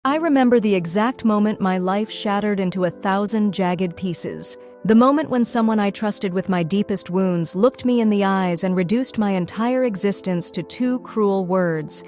I remember the exact moment my life shattered into 1,000 jagged pieces. The moment when someone I trusted with my deepest wounds looked me in the eyes and reduced my entire existence to two cruel words: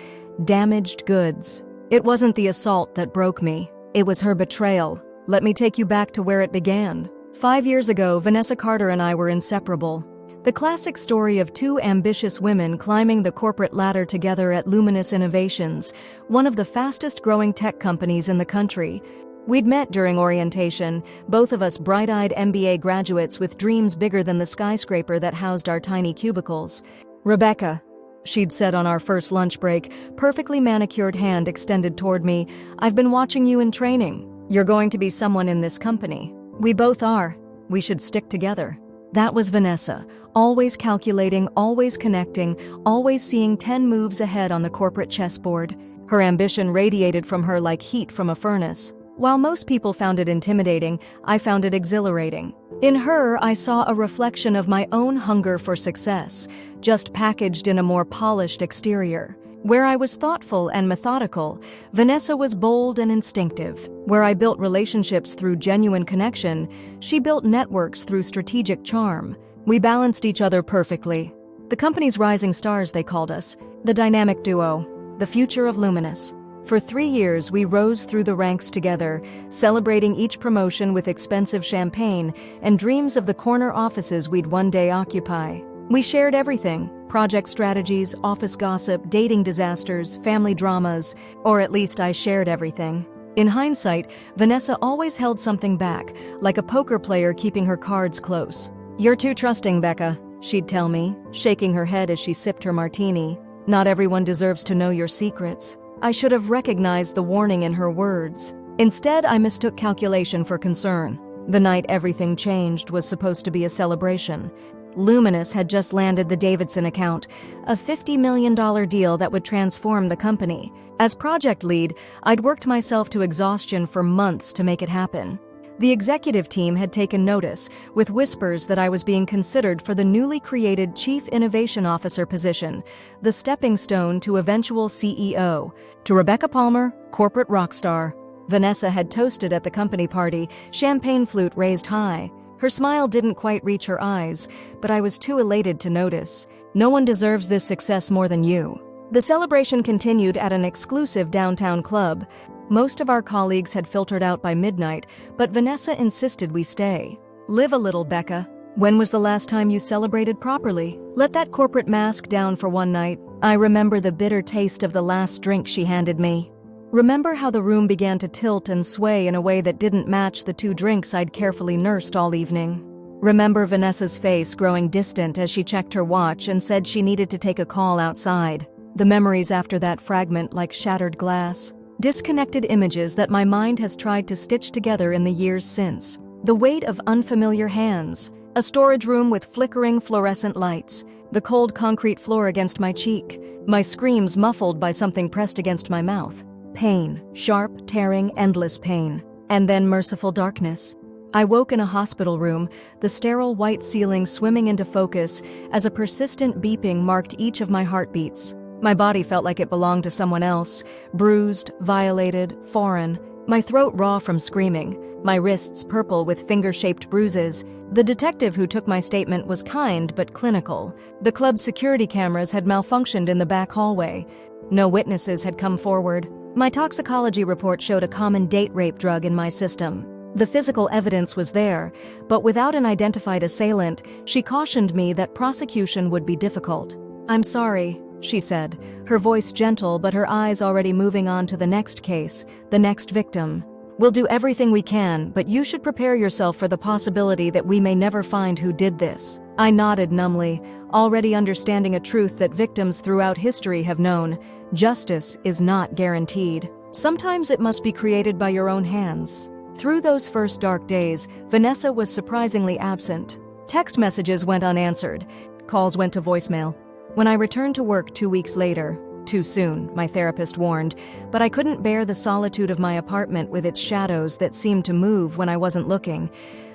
damaged goods. It wasn't the assault that broke me. It was her betrayal. Let me take you back to where it began. 5 years ago, Vanessa Carter and I were inseparable. The classic story of two ambitious women climbing the corporate ladder together at Luminous Innovations, one of the fastest-growing tech companies in the country. We'd met during orientation, both of us bright-eyed MBA graduates with dreams bigger than the skyscraper that housed our tiny cubicles. "Rebecca," she'd said on our first lunch break, perfectly manicured hand extended toward me, "I've been watching you in training. You're going to be someone in this company. We both are. We should stick together." That was Vanessa, always calculating, always connecting, always seeing 10 moves ahead on the corporate chessboard. Her ambition radiated from her like heat from a furnace. While most people found it intimidating, I found it exhilarating. In her, I saw a reflection of my own hunger for success, just packaged in a more polished exterior. Where I was thoughtful and methodical, Vanessa was bold and instinctive. Where I built relationships through genuine connection, she built networks through strategic charm. We balanced each other perfectly. The company's rising stars, they called us, the dynamic duo, the future of Luminous. For 3 years, we rose through the ranks together, celebrating each promotion with expensive champagne and dreams of the corner offices we'd one day occupy. We shared everything: project strategies, office gossip, dating disasters, family dramas, or at least I shared everything. In hindsight, Vanessa always held something back, like a poker player keeping her cards close. "You're too trusting, Becca," she'd tell me, shaking her head as she sipped her martini. "Not everyone deserves to know your secrets." I should have recognized the warning in her words. Instead, I mistook calculation for concern. The night everything changed was supposed to be a celebration. Luminous had just landed the Davidson account, a $50 million deal that would transform the company. As project lead, I'd worked myself to exhaustion for months to make it happen. The executive team had taken notice, with whispers that I was being considered for the newly created Chief Innovation Officer position, the stepping stone to eventual CEO. To Rebecca Palmer, corporate rock star. Vanessa had toasted at the company party, champagne flute raised high. Her smile didn't quite reach her eyes, but I was too elated to notice. "No one deserves this success more than you." The celebration continued at an exclusive downtown club. Most of our colleagues had filtered out by midnight, but Vanessa insisted we stay. "Live a little, Becca. When was the last time you celebrated properly? Let that corporate mask down for one night." I remember the bitter taste of the last drink she handed me. Remember how the room began to tilt and sway in a way that didn't match the 2 drinks I'd carefully nursed all evening. Remember Vanessa's face growing distant as she checked her watch and said she needed to take a call outside. The memories after that fragment like shattered glass. Disconnected images that my mind has tried to stitch together in the years since. The weight of unfamiliar hands. A storage room with flickering fluorescent lights. The cold concrete floor against my cheek. My screams muffled by something pressed against my mouth. Pain, sharp, tearing, endless pain. And then merciful darkness. I woke in a hospital room, the sterile white ceiling swimming into focus as a persistent beeping marked each of my heartbeats. My body felt like it belonged to someone else, bruised, violated, foreign. My throat raw from screaming, my wrists purple with finger-shaped bruises. The detective who took my statement was kind but clinical. The club's security cameras had malfunctioned in the back hallway. No witnesses had come forward. My toxicology report showed a common date rape drug in my system. The physical evidence was there, but without an identified assailant, she cautioned me that prosecution would be difficult. "I'm sorry," she said, her voice gentle but her eyes already moving on to the next case, the next victim. "We'll do everything we can, but you should prepare yourself for the possibility that we may never find who did this." I nodded numbly, already understanding a truth that victims throughout history have known. Justice is not guaranteed. Sometimes it must be created by your own hands. Through those first dark days, Vanessa was surprisingly absent. Text messages went unanswered. Calls went to voicemail. When I returned to work 2 weeks later, too soon, my therapist warned, but I couldn't bear the solitude of my apartment with its shadows that seemed to move when I wasn't looking.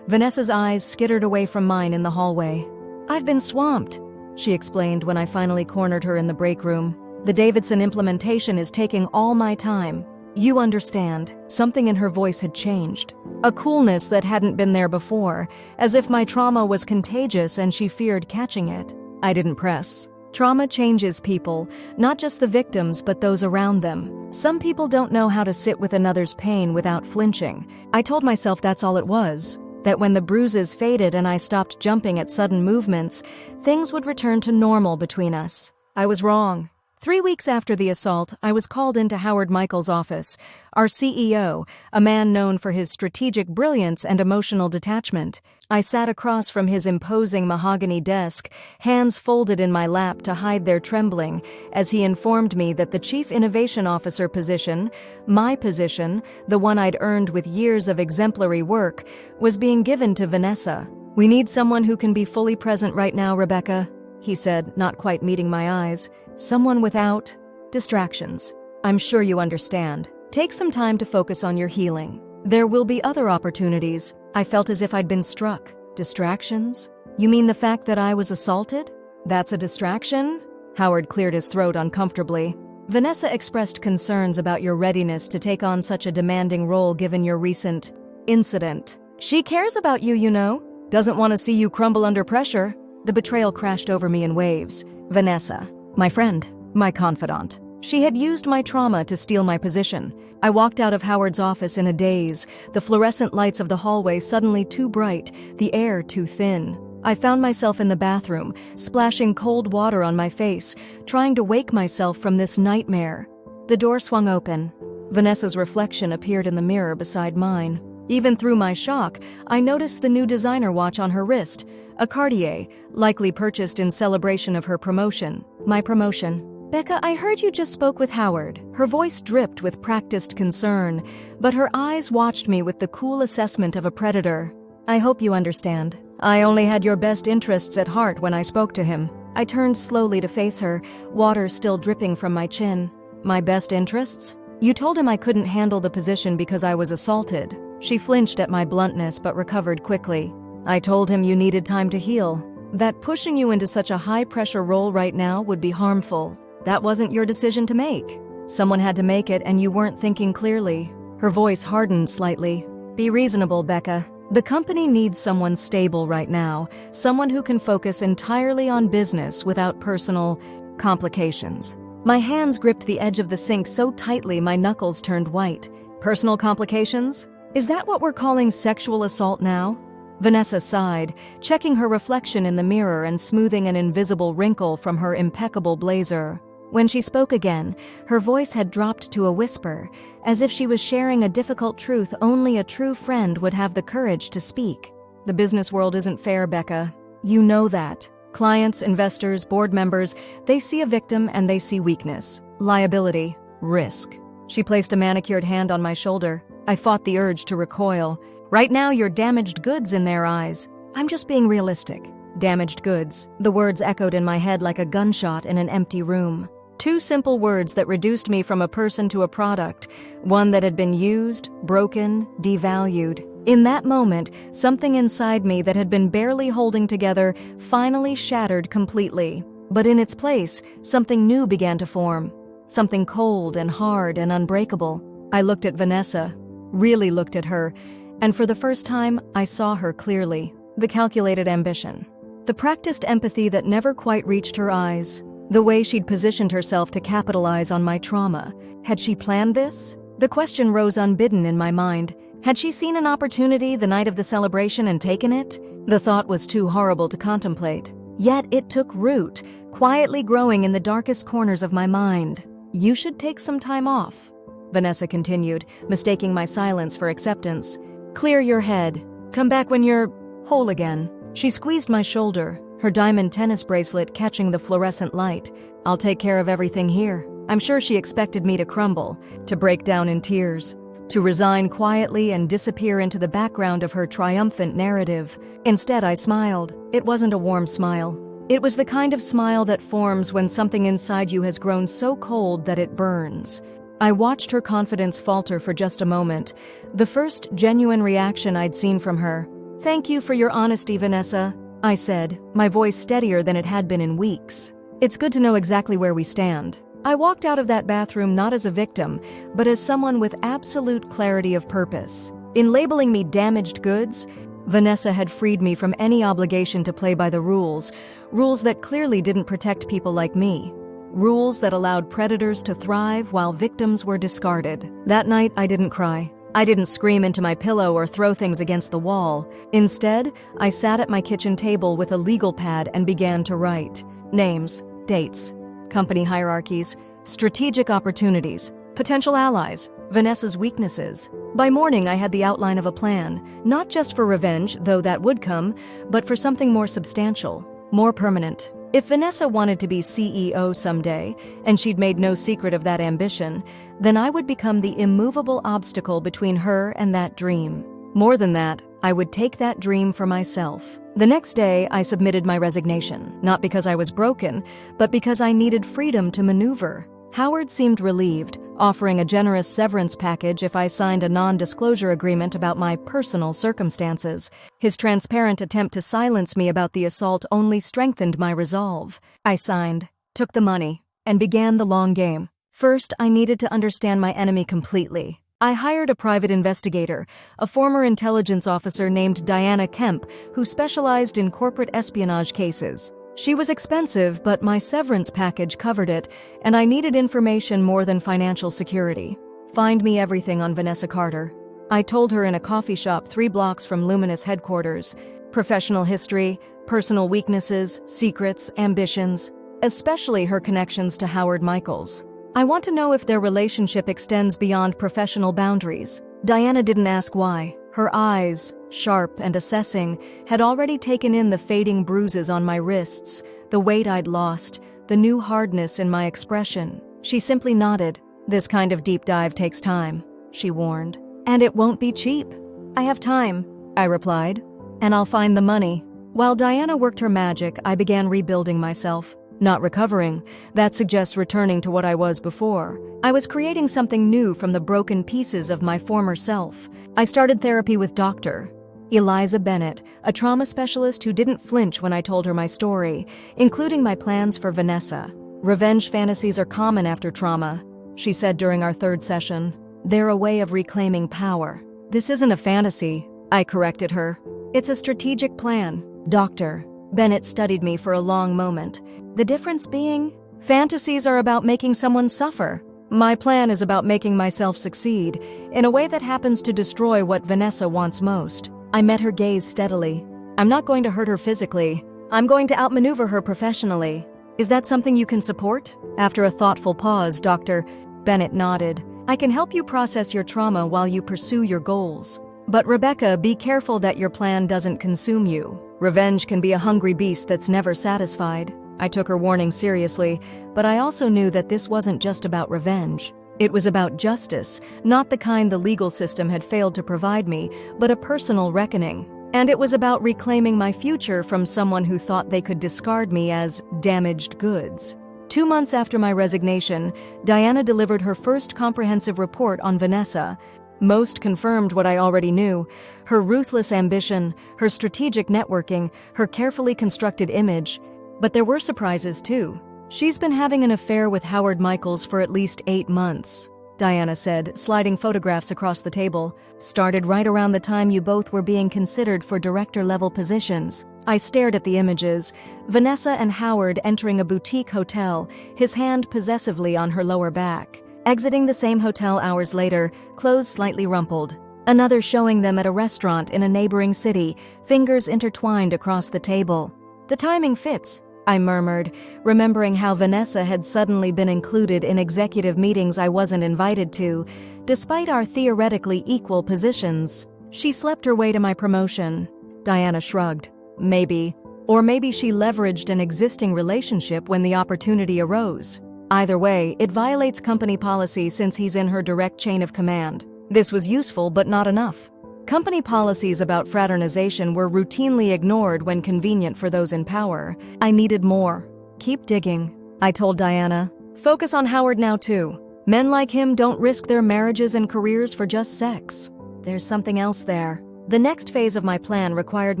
Vanessa's eyes skittered away from mine in the hallway. "I've been swamped," she explained when I finally cornered her in the break room. "The Davidson implementation is taking all my time." You understand. Something in her voice had changed. A coolness that hadn't been there before, as if my trauma was contagious and she feared catching it. I didn't press. Trauma changes people, not just the victims but those around them. Some people don't know how to sit with another's pain without flinching. I told myself that's all it was. That when the bruises faded and I stopped jumping at sudden movements, things would return to normal between us. I was wrong. 3 weeks after the assault, I was called into Howard Michael's office, our CEO, a man known for his strategic brilliance and emotional detachment. I sat across from his imposing mahogany desk, hands folded in my lap to hide their trembling, as he informed me that the Chief Innovation Officer position, my position, the one I'd earned with years of exemplary work, was being given to Vanessa. "We need someone who can be fully present right now, Rebecca," he said, not quite meeting my eyes. "Someone without distractions. I'm sure you understand. Take some time to focus on your healing. There will be other opportunities." I felt as if I'd been struck. Distractions? You mean the fact that I was assaulted? That's a distraction? Howard cleared his throat uncomfortably. "Vanessa expressed concerns about your readiness to take on such a demanding role given your recent incident. She cares about you, you know. Doesn't want to see you crumble under pressure." The betrayal crashed over me in waves. Vanessa. My friend, my confidant. She had used my trauma to steal my position. I walked out of Howard's office in a daze, the fluorescent lights of the hallway suddenly too bright, the air too thin. I found myself in the bathroom, splashing cold water on my face, trying to wake myself from this nightmare. The door swung open. Vanessa's reflection appeared in the mirror beside mine. Even through my shock, I noticed the new designer watch on her wrist, a Cartier, likely purchased in celebration of her promotion. My promotion. "Becca, I heard you just spoke with Howard." Her voice dripped with practiced concern, but her eyes watched me with the cool assessment of a predator. "I hope you understand. I only had your best interests at heart when I spoke to him." I turned slowly to face her, water still dripping from my chin. "My best interests? You told him I couldn't handle the position because I was assaulted." She flinched at my bluntness but recovered quickly. "I told him you needed time to heal. That pushing you into such a high-pressure role right now would be harmful. That wasn't your decision to make. Someone had to make it and you weren't thinking clearly." Her voice hardened slightly. "Be reasonable, Becca. The company needs someone stable right now, someone who can focus entirely on business without personal complications." My hands gripped the edge of the sink so tightly my knuckles turned white. "Personal complications? Is that what we're calling sexual assault now?" Vanessa sighed, checking her reflection in the mirror and smoothing an invisible wrinkle from her impeccable blazer. When she spoke again, her voice had dropped to a whisper, as if she was sharing a difficult truth only a true friend would have the courage to speak. "The business world isn't fair, Becca. You know that. Clients, investors, board members, they see a victim and they see weakness, liability, risk." She placed a manicured hand on my shoulder. I fought the urge to recoil. "Right now you're damaged goods in their eyes." "I'm just being realistic." Damaged goods. The words echoed in my head like a gunshot in an empty room. Two simple words that reduced me from a person to a product, one that had been used, broken, devalued. In that moment, something inside me that had been barely holding together finally shattered completely. But in its place, something new began to form. Something cold and hard and unbreakable. I looked at Vanessa, really looked at her, and for the first time, I saw her clearly. The calculated ambition. The practiced empathy that never quite reached her eyes. The way she'd positioned herself to capitalize on my trauma. Had she planned this? The question rose unbidden in my mind. Had she seen an opportunity the night of the celebration and taken it? The thought was too horrible to contemplate. Yet it took root, quietly growing in the darkest corners of my mind. "You should take some time off," Vanessa continued, mistaking my silence for acceptance. "Clear your head. Come back when you're whole again." She squeezed my shoulder, her diamond tennis bracelet catching the fluorescent light. "I'll take care of everything here." I'm sure she expected me to crumble, to break down in tears, to resign quietly and disappear into the background of her triumphant narrative. Instead, I smiled. It wasn't a warm smile. It was the kind of smile that forms when something inside you has grown so cold that it burns. I watched her confidence falter for just a moment, the first genuine reaction I'd seen from her. "Thank you for your honesty, Vanessa," I said, my voice steadier than it had been in weeks. "It's good to know exactly where we stand." I walked out of that bathroom not as a victim, but as someone with absolute clarity of purpose. In labeling me damaged goods, Vanessa had freed me from any obligation to play by the rules that clearly didn't protect people like me. Rules that allowed predators to thrive while victims were discarded. That night, I didn't cry. I didn't scream into my pillow or throw things against the wall. Instead, I sat at my kitchen table with a legal pad and began to write. Names, dates, company hierarchies, strategic opportunities, potential allies, Vanessa's weaknesses. By morning, I had the outline of a plan, not just for revenge, though that would come, but for something more substantial, more permanent. If Vanessa wanted to be CEO someday, and she'd made no secret of that ambition, then I would become the immovable obstacle between her and that dream. More than that, I would take that dream for myself. The next day, I submitted my resignation, not because I was broken, but because I needed freedom to maneuver. Howard seemed relieved, offering a generous severance package if I signed a non-disclosure agreement about my personal circumstances. His transparent attempt to silence me about the assault only strengthened my resolve. I signed, took the money, and began the long game. First, I needed to understand my enemy completely. I hired a private investigator, a former intelligence officer named Diana Kemp, who specialized in corporate espionage cases. She was expensive, but my severance package covered it, and I needed information more than financial security. Find me everything on Vanessa Carter. I told her in a coffee shop 3 blocks from Luminous headquarters. Professional history, personal weaknesses, secrets, ambitions, especially her connections to Howard Michaels. I want to know if their relationship extends beyond professional boundaries. Diana didn't ask why. Her eyes, sharp and assessing, had already taken in the fading bruises on my wrists, the weight I'd lost, the new hardness in my expression. She simply nodded. "This kind of deep dive takes time," she warned. "And it won't be cheap." "I have time," I replied, "and I'll find the money." While Diana worked her magic, I began rebuilding myself. Not recovering. That suggests returning to what I was before. I was creating something new from the broken pieces of my former self. I started therapy with Dr. Eliza Bennett, a trauma specialist who didn't flinch when I told her my story, including my plans for Vanessa. "Revenge fantasies are common after trauma," she said during our 3rd session. "They're a way of reclaiming power." "This isn't a fantasy," I corrected her. "It's a strategic plan." Dr. Bennett studied me for a long moment. "The difference being, fantasies are about making someone suffer. My plan is about making myself succeed, in a way that happens to destroy what Vanessa wants most." I met her gaze steadily. "I'm not going to hurt her physically. I'm going to outmaneuver her professionally. Is that something you can support?" After a thoughtful pause, Dr. Bennett nodded. "I can help you process your trauma while you pursue your goals. But Rebecca, be careful that your plan doesn't consume you. Revenge can be a hungry beast that's never satisfied." I took her warning seriously, but I also knew that this wasn't just about revenge. It was about justice, not the kind the legal system had failed to provide me, but a personal reckoning. And it was about reclaiming my future from someone who thought they could discard me as damaged goods. 2 months after my resignation, Diana delivered her first comprehensive report on Vanessa. Most confirmed what I already knew: her ruthless ambition, her strategic networking, her carefully constructed image. But there were surprises too. "She's been having an affair with Howard Michaels for at least 8 months, Diana said, sliding photographs across the table. "Started right around the time you both were being considered for director-level positions." I stared at the images. Vanessa and Howard entering a boutique hotel, his hand possessively on her lower back. Exiting the same hotel hours later, clothes slightly rumpled. Another showing them at a restaurant in a neighboring city, fingers intertwined across the table. "The timing fits," I murmured, remembering how Vanessa had suddenly been included in executive meetings I wasn't invited to, despite our theoretically equal positions. "She slept her way to my promotion," Diana shrugged. "Maybe. Or maybe she leveraged an existing relationship when the opportunity arose. Either way, it violates company policy since he's in her direct chain of command. This was useful, but not enough. Company policies about fraternization were routinely ignored when convenient for those in power. I needed more. "Keep digging," I told Diana. "Focus on Howard now too. Men like him don't risk their marriages and careers for just sex. There's something else there." The next phase of my plan required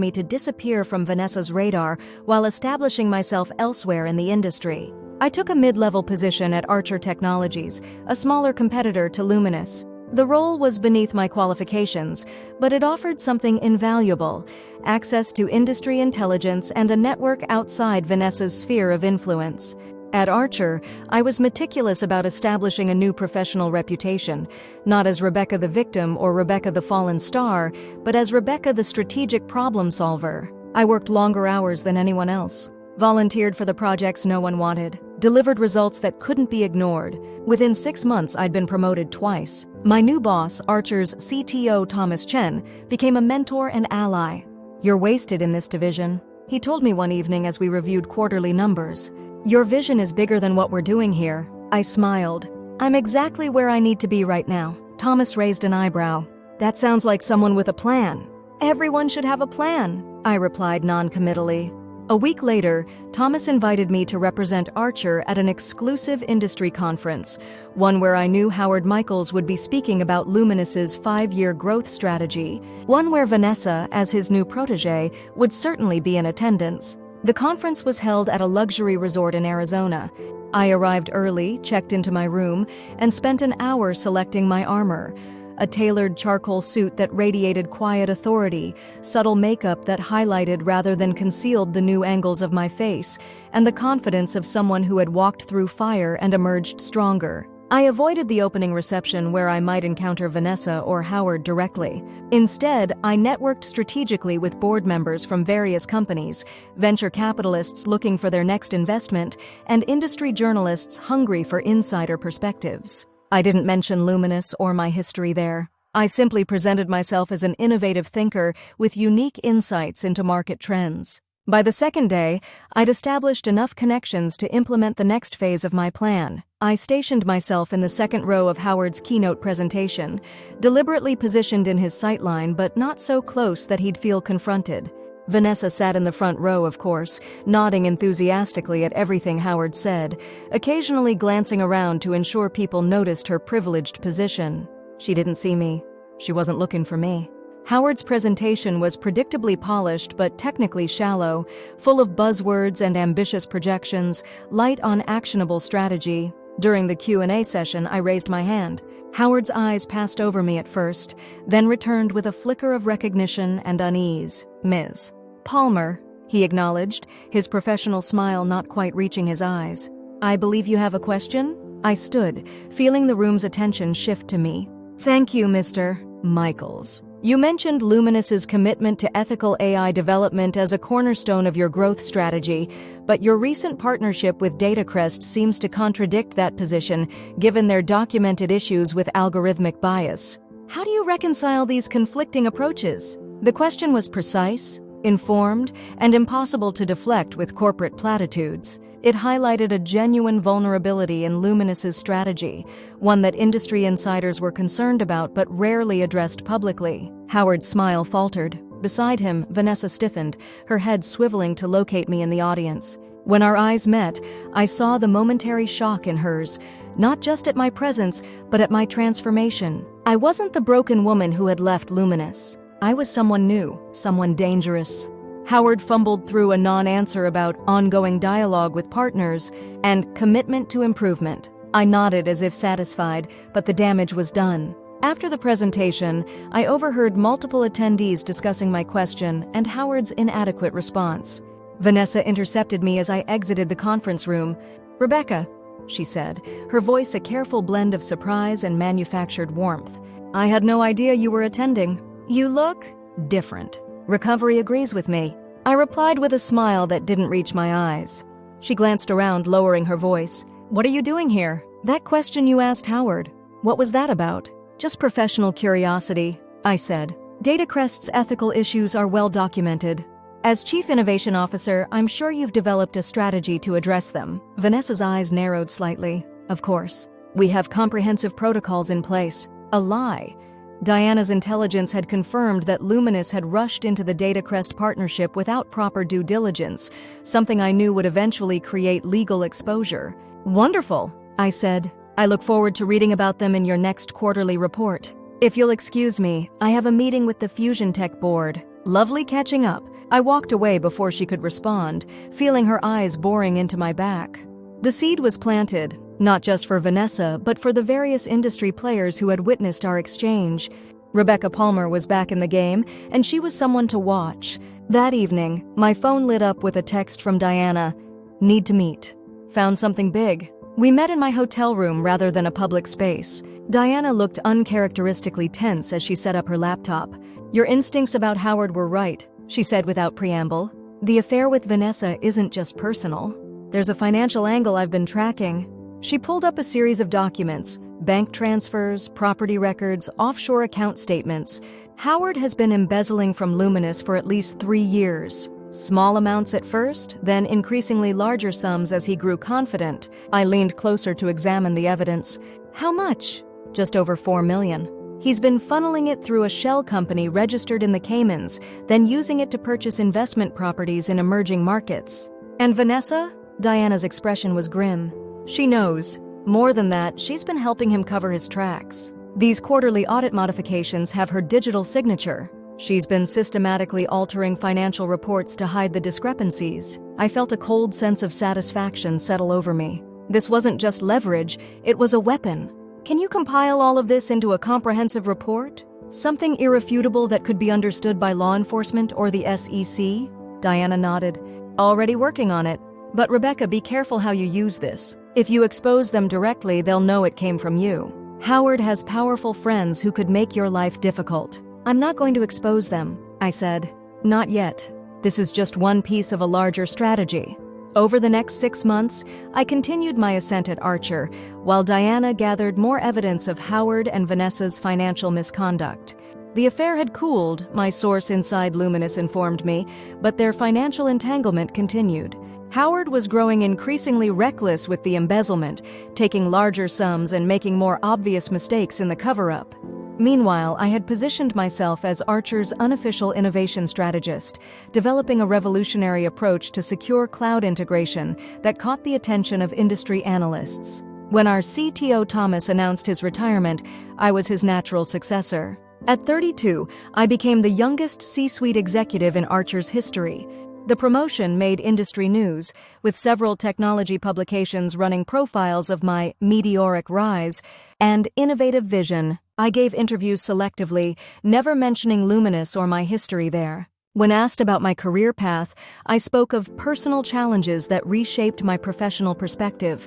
me to disappear from Vanessa's radar while establishing myself elsewhere in the industry. I took a mid-level position at Archer Technologies, a smaller competitor to Luminous. The role was beneath my qualifications, but it offered something invaluable: access to industry intelligence and a network outside Vanessa's sphere of influence. At Archer, I was meticulous about establishing a new professional reputation, not as Rebecca the victim or Rebecca the fallen star, but as Rebecca the strategic problem solver. I worked longer hours than anyone else, volunteered for the projects no one wanted, delivered results that couldn't be ignored. Within 6 months, I'd been promoted twice. My new boss, Archer's CTO Thomas Chen, became a mentor and ally. "You're wasted in this division," he told me one evening as we reviewed quarterly numbers. "Your vision is bigger than what we're doing here." I smiled. "I'm exactly where I need to be right now." Thomas raised an eyebrow. "That sounds like someone with a plan." "Everyone should have a plan," I replied non-committally. A week later, Thomas invited me to represent Archer at an exclusive industry conference, one where I knew Howard Michaels would be speaking about Luminous's 5-year growth strategy, one where Vanessa, as his new protege, would certainly be in attendance. The conference was held at a luxury resort in Arizona. I arrived early, checked into my room, and spent an hour selecting my armor: a tailored charcoal suit that radiated quiet authority, subtle makeup that highlighted rather than concealed the new angles of my face, and the confidence of someone who had walked through fire and emerged stronger. I avoided the opening reception where I might encounter Vanessa or Howard directly. Instead, I networked strategically with board members from various companies, venture capitalists looking for their next investment, and industry journalists hungry for insider perspectives. I didn't mention Luminous or my history there. I simply presented myself as an innovative thinker with unique insights into market trends. By the second day, I'd established enough connections to implement the next phase of my plan. I stationed myself in the second row of Howard's keynote presentation, deliberately positioned in his sightline but not so close that he'd feel confronted. Vanessa sat in the front row, of course, nodding enthusiastically at everything Howard said, occasionally glancing around to ensure people noticed her privileged position. She didn't see me. She wasn't looking for me. Howard's presentation was predictably polished but technically shallow, full of buzzwords and ambitious projections, light on actionable strategy. During the Q&A session, I raised my hand. Howard's eyes passed over me at first, then returned with a flicker of recognition and unease. "Ms. Palmer," he acknowledged, his professional smile not quite reaching his eyes. "I believe you have a question?" I stood, feeling the room's attention shift to me. "Thank you, Mr. Michaels. You mentioned Luminous's commitment to ethical AI development as a cornerstone of your growth strategy, but your recent partnership with Datacrest seems to contradict that position, given their documented issues with algorithmic bias. How do you reconcile these conflicting approaches?" The question was precise, informed, and impossible to deflect with corporate platitudes. It highlighted a genuine vulnerability in Luminous's strategy, one that industry insiders were concerned about but rarely addressed publicly. Howard's smile faltered. Beside him, Vanessa stiffened, her head swiveling to locate me in the audience. When our eyes met, I saw the momentary shock in hers, not just at my presence, but at my transformation. I wasn't the broken woman who had left Luminous. I was someone new, someone dangerous. Howard fumbled through a non-answer about ongoing dialogue with partners and commitment to improvement. I nodded as if satisfied, but the damage was done. After the presentation, I overheard multiple attendees discussing my question and Howard's inadequate response. Vanessa intercepted me as I exited the conference room. "Rebecca," she said, her voice a careful blend of surprise and manufactured warmth. "I had no idea you were attending. You look different. Recovery agrees with me," I replied with a smile that didn't reach my eyes. She glanced around, lowering her voice. "What are you doing here?" "That question you asked Howard. What was that about?" "Just professional curiosity," I said. "Datacrest's ethical issues are well documented. As Chief Innovation Officer, I'm sure you've developed a strategy to address them." Vanessa's eyes narrowed slightly. "Of course. We have comprehensive protocols in place." A lie. Diana's intelligence had confirmed that Luminous had rushed into the Datacrest partnership without proper due diligence, something I knew would eventually create legal exposure. "Wonderful," I said. "I look forward to reading about them in your next quarterly report. If you'll excuse me, I have a meeting with the Fusion Tech board. Lovely catching up." I walked away before she could respond, feeling her eyes boring into my back. The seed was planted, not just for Vanessa, but for the various industry players who had witnessed our exchange. Rebecca Palmer was back in the game, and she was someone to watch. That evening, my phone lit up with a text from Diana. "Need to meet. Found something big." We met in my hotel room rather than a public space. Diana looked uncharacteristically tense as she set up her laptop. "Your instincts about Howard were right," she said without preamble. "The affair with Vanessa isn't just personal. There's a financial angle I've been tracking." She pulled up a series of documents: bank transfers, property records, offshore account statements. Howard has been embezzling from Luminous for at least 3 years. Small amounts at first, then increasingly larger sums as he grew confident. I leaned closer to examine the evidence. "How much?" "Just over $4 million. He's been funneling it through a shell company registered in the Caymans, then using it to purchase investment properties in emerging markets." "And Vanessa?" Diana's expression was grim. "She knows. More than that, she's been helping him cover his tracks. These quarterly audit modifications have her digital signature. She's been systematically altering financial reports to hide the discrepancies." I felt a cold sense of satisfaction settle over me. This wasn't just leverage, it was a weapon. "Can you compile all of this into a comprehensive report? Something irrefutable that could be understood by law enforcement or the SEC?" Diana nodded. "Already working on it. But Rebecca, be careful how you use this. If you expose them directly, they'll know it came from you. Howard has powerful friends who could make your life difficult." "I'm not going to expose them," I said. "Not yet. This is just one piece of a larger strategy." Over the next 6 months, I continued my ascent at Archer, while Diana gathered more evidence of Howard and Vanessa's financial misconduct. The affair had cooled, my source inside Luminous informed me, but their financial entanglement continued. Howard was growing increasingly reckless with the embezzlement, taking larger sums and making more obvious mistakes in the cover-up. Meanwhile, I had positioned myself as Archer's unofficial innovation strategist, developing a revolutionary approach to secure cloud integration that caught the attention of industry analysts. When our CTO Thomas announced his retirement, I was his natural successor. At 32, I became the youngest C-suite executive in Archer's history. The promotion made industry news, with several technology publications running profiles of my meteoric rise and innovative vision. I gave interviews selectively, never mentioning Luminous or my history there. When asked about my career path, I spoke of personal challenges that reshaped my professional perspective,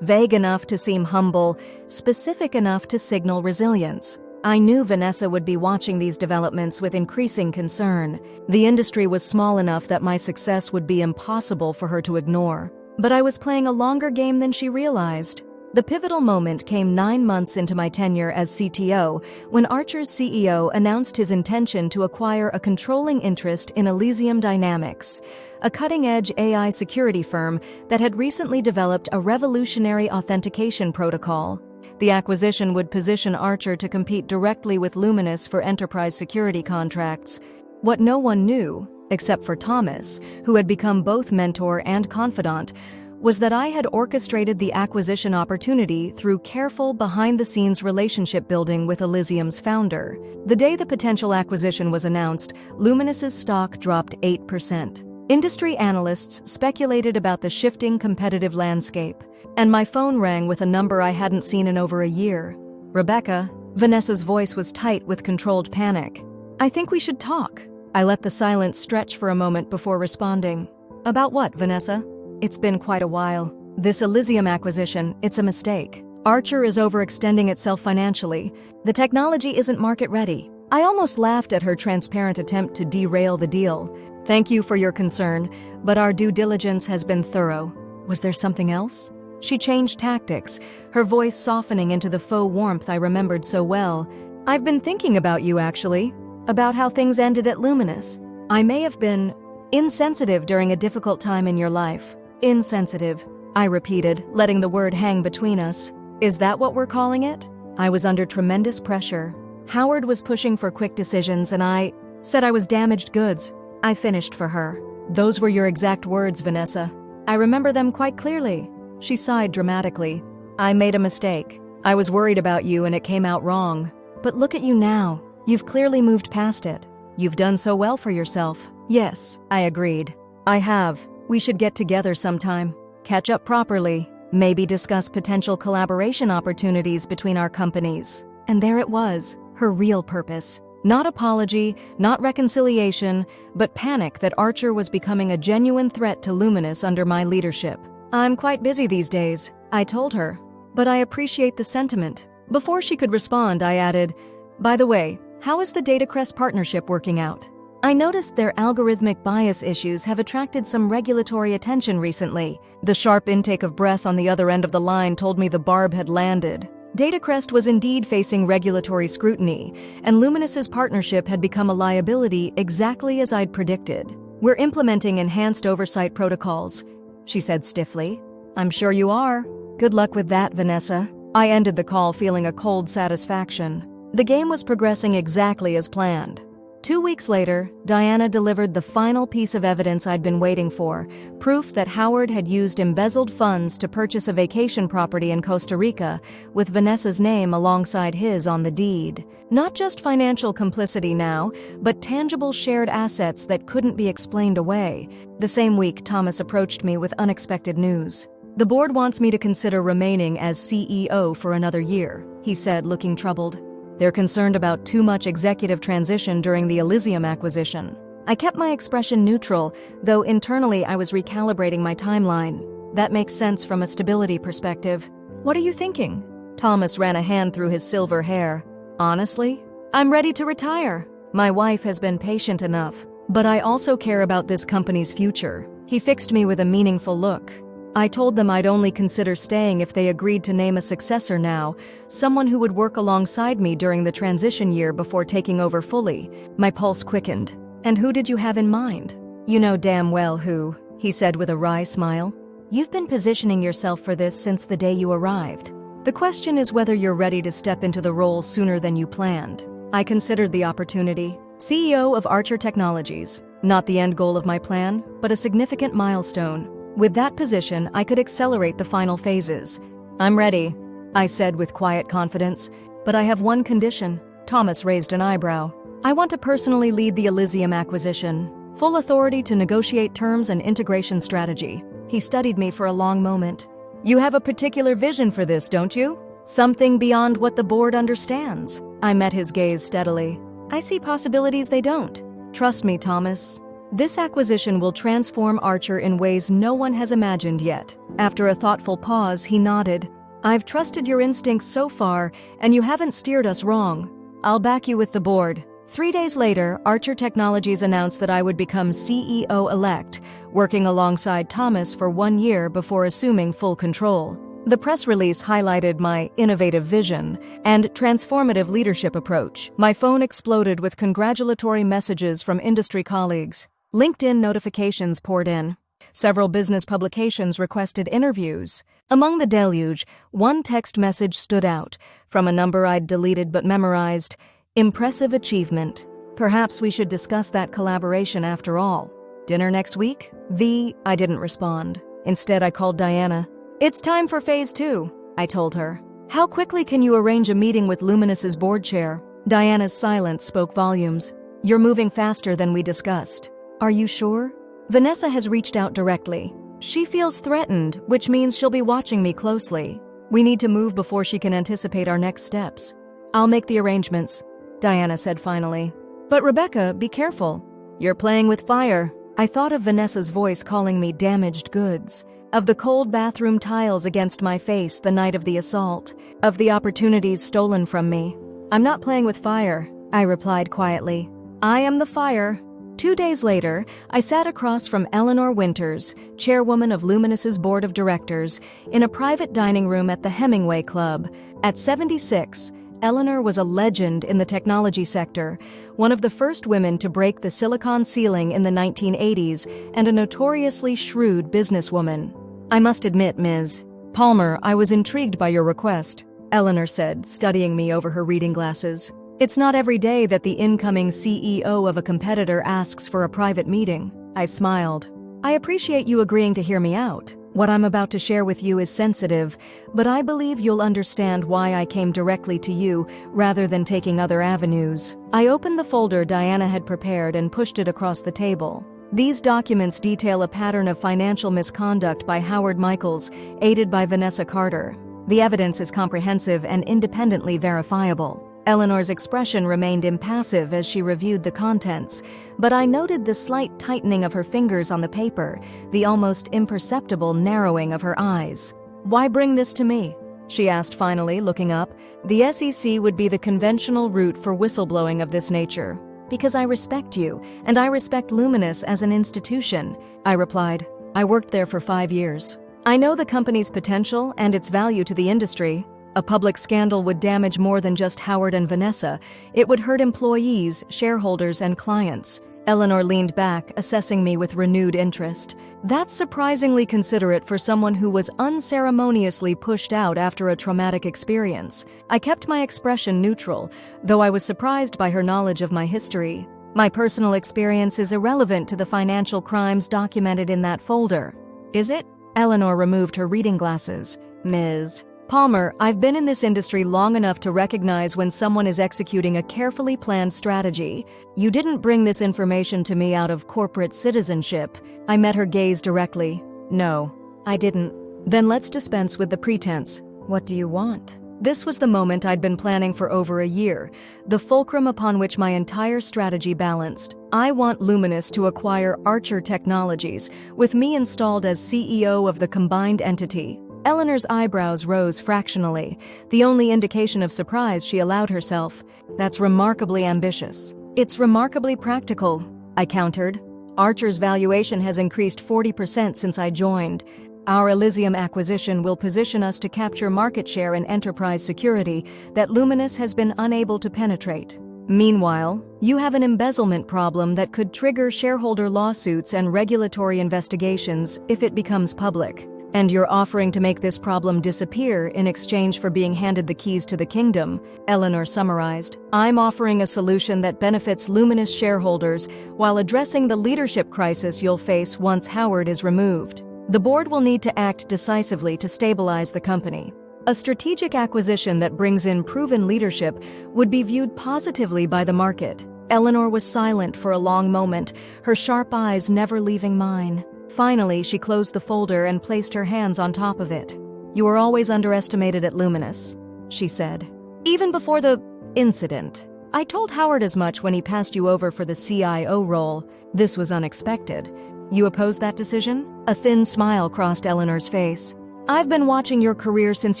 vague enough to seem humble, specific enough to signal resilience. I knew Vanessa would be watching these developments with increasing concern. The industry was small enough that my success would be impossible for her to ignore. But I was playing a longer game than she realized. The pivotal moment came 9 months into my tenure as CTO, when Archer's CEO announced his intention to acquire a controlling interest in Elysium Dynamics, a cutting-edge AI security firm that had recently developed a revolutionary authentication protocol. The acquisition would position Archer to compete directly with Luminous for enterprise security contracts. What no one knew, except for Thomas, who had become both mentor and confidant, was that I had orchestrated the acquisition opportunity through careful behind-the-scenes relationship building with Elysium's founder. The day the potential acquisition was announced, Luminous's stock dropped 8%. Industry analysts speculated about the shifting competitive landscape, and my phone rang with a number I hadn't seen in over a year. "Rebecca." Vanessa's voice was tight with controlled panic. "I think we should talk." I let the silence stretch for a moment before responding. "About what, Vanessa?" "It's been quite a while. This Elysium acquisition, it's a mistake. Archer is overextending itself financially. The technology isn't market-ready." I almost laughed at her transparent attempt to derail the deal. "Thank you for your concern, but our due diligence has been thorough." "Was there something else?" She changed tactics, her voice softening into the faux warmth I remembered so well. "I've been thinking about you, actually. About how things ended at Luminous. I may have been insensitive during a difficult time in your life." "Insensitive," I repeated, letting the word hang between us. "Is that what we're calling it?" I was under tremendous pressure. Howard was pushing for quick decisions, and I said I was damaged goods. I finished for her. "Those were your exact words, Vanessa. I remember them quite clearly." She sighed dramatically. "I made a mistake. I was worried about you and it came out wrong. But look at you now. You've clearly moved past it. You've done so well for yourself." "Yes," I agreed. "I have. We should get together sometime." catch up properly, maybe discuss potential collaboration opportunities between our companies. And there it was, her real purpose. Not apology, not reconciliation, but panic that Archer was becoming a genuine threat to Luminous under my leadership. I'm quite busy these days, I told her, but I appreciate the sentiment. Before she could respond, I added, by the way, how is the Datacrest partnership working out? I noticed their algorithmic bias issues have attracted some regulatory attention recently. The sharp intake of breath on the other end of the line told me the barb had landed. Datacrest was indeed facing regulatory scrutiny, and Luminous's partnership had become a liability exactly as I'd predicted. We're implementing enhanced oversight protocols, she said stiffly. I'm sure you are. Good luck with that, Vanessa. I ended the call feeling a cold satisfaction. The game was progressing exactly as planned. 2 weeks later, Diana delivered the final piece of evidence I'd been waiting for, proof that Howard had used embezzled funds to purchase a vacation property in Costa Rica with Vanessa's name alongside his on the deed. Not just financial complicity now, but tangible shared assets that couldn't be explained away. The same week, Thomas approached me with unexpected news. The board wants me to consider remaining as CEO for another year, he said, looking troubled. They're concerned about too much executive transition during the Elysium acquisition. I kept my expression neutral, though internally I was recalibrating my timeline. That makes sense from a stability perspective. What are you thinking? Thomas ran a hand through his silver hair. Honestly, I'm ready to retire. My wife has been patient enough, but I also care about this company's future. He fixed me with a meaningful look. I told them I'd only consider staying if they agreed to name a successor now, someone who would work alongside me during the transition year before taking over fully. My pulse quickened. And who did you have in mind? You know damn well who, he said with a wry smile. You've been positioning yourself for this since the day you arrived. The question is whether you're ready to step into the role sooner than you planned. I considered the opportunity. CEO of Archer Technologies. Not the end goal of my plan, but a significant milestone. With that position, I could accelerate the final phases. I'm ready, I said with quiet confidence, but I have one condition. Thomas raised an eyebrow. I want to personally lead the Elysium acquisition. Full authority to negotiate terms and integration strategy. He studied me for a long moment. You have a particular vision for this, don't you? Something beyond what the board understands. I met his gaze steadily. I see possibilities they don't. Trust me, Thomas. This acquisition will transform Archer in ways no one has imagined yet. After a thoughtful pause, he nodded. I've trusted your instincts so far, and you haven't steered us wrong. I'll back you with the board. 3 days later, Archer Technologies announced that I would become CEO-elect, working alongside Thomas for 1 year before assuming full control. The press release highlighted my innovative vision and transformative leadership approach. My phone exploded with congratulatory messages from industry colleagues. LinkedIn notifications poured in. Several business publications requested interviews. Among the deluge, one text message stood out, from a number I'd deleted but memorized. Impressive achievement. Perhaps we should discuss that collaboration after all. Dinner next week? I didn't respond. Instead, I called Diana. It's time for phase 2, I told her. How quickly can you arrange a meeting with Luminous's board chair? Diana's silence spoke volumes. You're moving faster than we discussed. Are you sure? Vanessa has reached out directly. She feels threatened, which means she'll be watching me closely. We need to move before she can anticipate our next steps. I'll make the arrangements, Diana said finally. But Rebecca, be careful. You're playing with fire. I thought of Vanessa's voice calling me damaged goods, of the cold bathroom tiles against my face the night of the assault, of the opportunities stolen from me. I'm not playing with fire, I replied quietly. I am the fire. 2 days later, I sat across from Eleanor Winters, chairwoman of Luminous's board of directors, in a private dining room at the Hemingway Club. At 76, Eleanor was a legend in the technology sector, one of the first women to break the silicon ceiling in the 1980s, and a notoriously shrewd businesswoman. I must admit, Ms. Palmer, I was intrigued by your request, Eleanor said, studying me over her reading glasses. It's not every day that the incoming CEO of a competitor asks for a private meeting. I smiled. I appreciate you agreeing to hear me out. What I'm about to share with you is sensitive, but I believe you'll understand why I came directly to you rather than taking other avenues. I opened the folder Diana had prepared and pushed it across the table. These documents detail a pattern of financial misconduct by Howard Michaels, aided by Vanessa Carter. The evidence is comprehensive and independently verifiable. Eleanor's expression remained impassive as she reviewed the contents, but I noted the slight tightening of her fingers on the paper, the almost imperceptible narrowing of her eyes. "Why bring this to me?" she asked finally, looking up. "The SEC would be the conventional route for whistleblowing of this nature. Because I respect you, and I respect Luminous as an institution," I replied. "I worked there for 5 years. I know the company's potential and its value to the industry. A public scandal would damage more than just Howard and Vanessa. It would hurt employees, shareholders, and clients." Eleanor leaned back, assessing me with renewed interest. "That's surprisingly considerate for someone who was unceremoniously pushed out after a traumatic experience." I kept my expression neutral, though I was surprised by her knowledge of my history. "My personal experience is irrelevant to the financial crimes documented in that folder." "Is it?" Eleanor removed her reading glasses. "Ms. Palmer, I've been in this industry long enough to recognize when someone is executing a carefully planned strategy. You didn't bring this information to me out of corporate citizenship." I met her gaze directly. "No, I didn't." "Then let's dispense with the pretense. What do you want?" This was the moment I'd been planning for over a year, the fulcrum upon which my entire strategy balanced. I want Luminous to acquire Archer Technologies, with me installed as CEO of the combined entity. Eleanor's eyebrows rose fractionally, the only indication of surprise she allowed herself. "That's remarkably ambitious." "It's remarkably practical," I countered. "Archer's valuation has increased 40% since I joined. Our Elysium acquisition will position us to capture market share in enterprise security that Luminous has been unable to penetrate. Meanwhile, you have an embezzlement problem that could trigger shareholder lawsuits and regulatory investigations if it becomes public. And you're offering to make this problem disappear in exchange for being handed the keys to the kingdom," Eleanor summarized. "I'm offering a solution that benefits Luminous shareholders while addressing the leadership crisis you'll face once Howard is removed. The board will need to act decisively to stabilize the company. A strategic acquisition that brings in proven leadership would be viewed positively by the market." Eleanor was silent for a long moment, her sharp eyes never leaving mine. Finally, she closed the folder and placed her hands on top of it. "You were always underestimated at Luminous," she said. "Even before the incident. I told Howard as much when he passed you over for the CIO role. This was unexpected. You opposed that decision?" A thin smile crossed Eleanor's face. "I've been watching your career since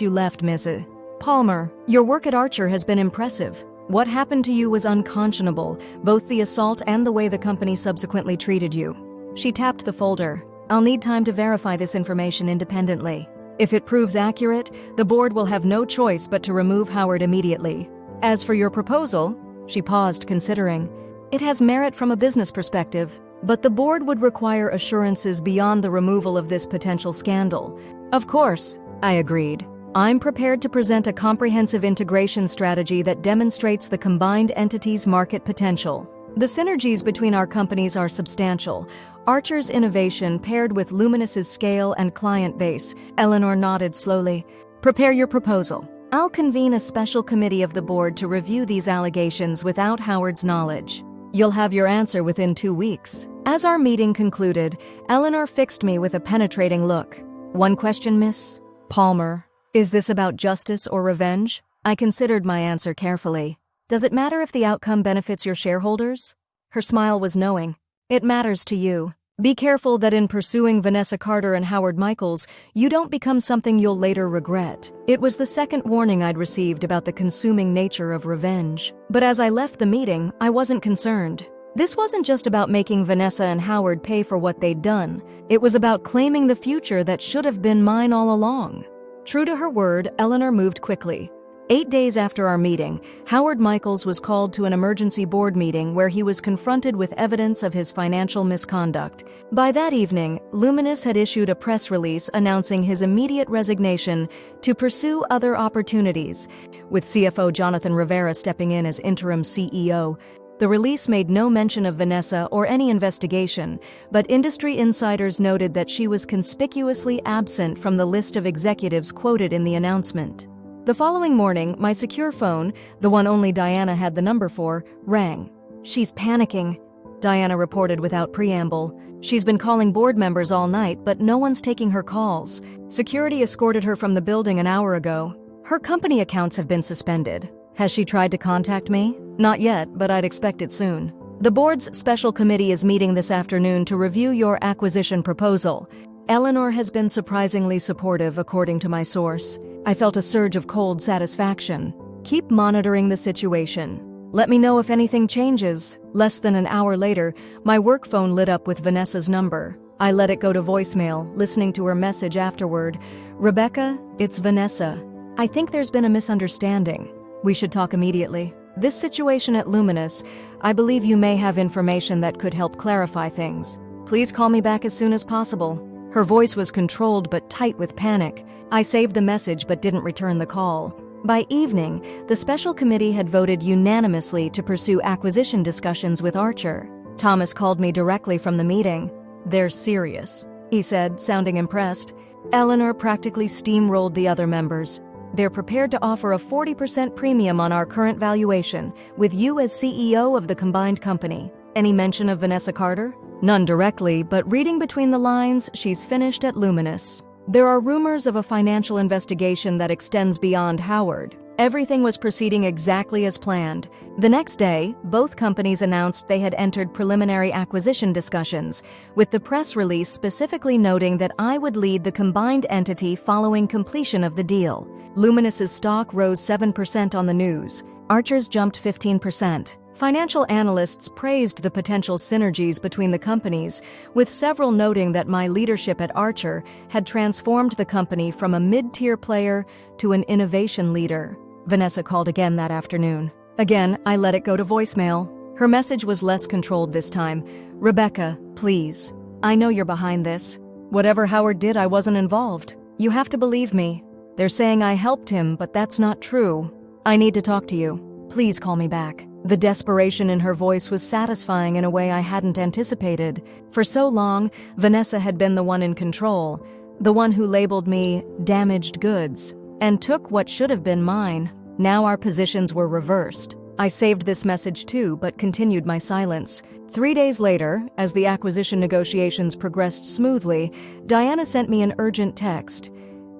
you left, Miss Palmer. Your work at Archer has been impressive. What happened to you was unconscionable, both the assault and the way the company subsequently treated you." She tapped the folder. "I'll need time to verify this information independently. If it proves accurate, the board will have no choice but to remove Howard immediately. As for your proposal," she paused, considering, "it has merit from a business perspective, but the board would require assurances beyond the removal of this potential scandal." "Of course," I agreed. "I'm prepared to present a comprehensive integration strategy that demonstrates the combined entity's market potential. The synergies between our companies are substantial. Archer's innovation paired with Luminous's scale and client base." Eleanor nodded slowly. "Prepare your proposal. I'll convene a special committee of the board to review these allegations without Howard's knowledge. You'll have your answer within 2 weeks." As our meeting concluded, Eleanor fixed me with a penetrating look. "One question, Miss Palmer. Is this about justice or revenge?" I considered my answer carefully. "Does it matter if the outcome benefits your shareholders?" Her smile was knowing. "It matters to you. Be careful that in pursuing Vanessa Carter and Howard Michaels, you don't become something you'll later regret." It was the second warning I'd received about the consuming nature of revenge. But as I left the meeting, I wasn't concerned. This wasn't just about making Vanessa and Howard pay for what they'd done. It was about claiming the future that should have been mine all along. True to her word, Eleanor moved quickly. 8 days after our meeting, Howard Michaels was called to an emergency board meeting where he was confronted with evidence of his financial misconduct. By that evening, Luminous had issued a press release announcing his immediate resignation to pursue other opportunities, with CFO Jonathan Rivera stepping in as interim CEO. The release made no mention of Vanessa or any investigation, but industry insiders noted that she was conspicuously absent from the list of executives quoted in the announcement. The following morning, my secure phone, the one only Diana had the number for, rang. "She's panicking," Diana reported without preamble. She's been calling board members all night, but no one's taking her calls. Security escorted her from the building an hour ago. Her company accounts have been suspended. Has she tried to contact me? Not yet, but I'd expect it soon. The board's special committee is meeting this afternoon to review your acquisition proposal. Eleanor has been surprisingly supportive, according to my source. I felt a surge of cold satisfaction. Keep monitoring the situation. Let me know if anything changes. Less than an hour later, my work phone lit up with Vanessa's number. I let it go to voicemail, listening to her message afterward. Rebecca, it's Vanessa. I think there's been a misunderstanding. We should talk immediately. This situation at Luminous, I believe you may have information that could help clarify things. Please call me back as soon as possible. Her voice was controlled but tight with panic. I saved the message but didn't return the call. By evening, the special committee had voted unanimously to pursue acquisition discussions with Archer. Thomas called me directly from the meeting. They're serious, he said, sounding impressed. Eleanor practically steamrolled the other members. They're prepared to offer a 40% premium on our current valuation, with you as CEO of the combined company. Any mention of Vanessa Carter? None directly, but reading between the lines, she's finished at Luminous. There are rumors of a financial investigation that extends beyond Howard. Everything was proceeding exactly as planned. The next day, both companies announced they had entered preliminary acquisition discussions, with the press release specifically noting that I would lead the combined entity following completion of the deal. Luminous's stock rose 7% on the news. Archer's jumped 15%. Financial analysts praised the potential synergies between the companies, with several noting that my leadership at Archer had transformed the company from a mid-tier player to an innovation leader. Vanessa called again that afternoon. Again, I let it go to voicemail. Her message was less controlled this time. Rebecca, please. I know you're behind this. Whatever Howard did, I wasn't involved. You have to believe me. They're saying I helped him, but that's not true. I need to talk to you. Please call me back. The desperation in her voice was satisfying in a way I hadn't anticipated. For so long, Vanessa had been the one in control, the one who labeled me damaged goods, and took what should have been mine. Now our positions were reversed. I saved this message too, but continued my silence. 3 days later, as the acquisition negotiations progressed smoothly, Diana sent me an urgent text.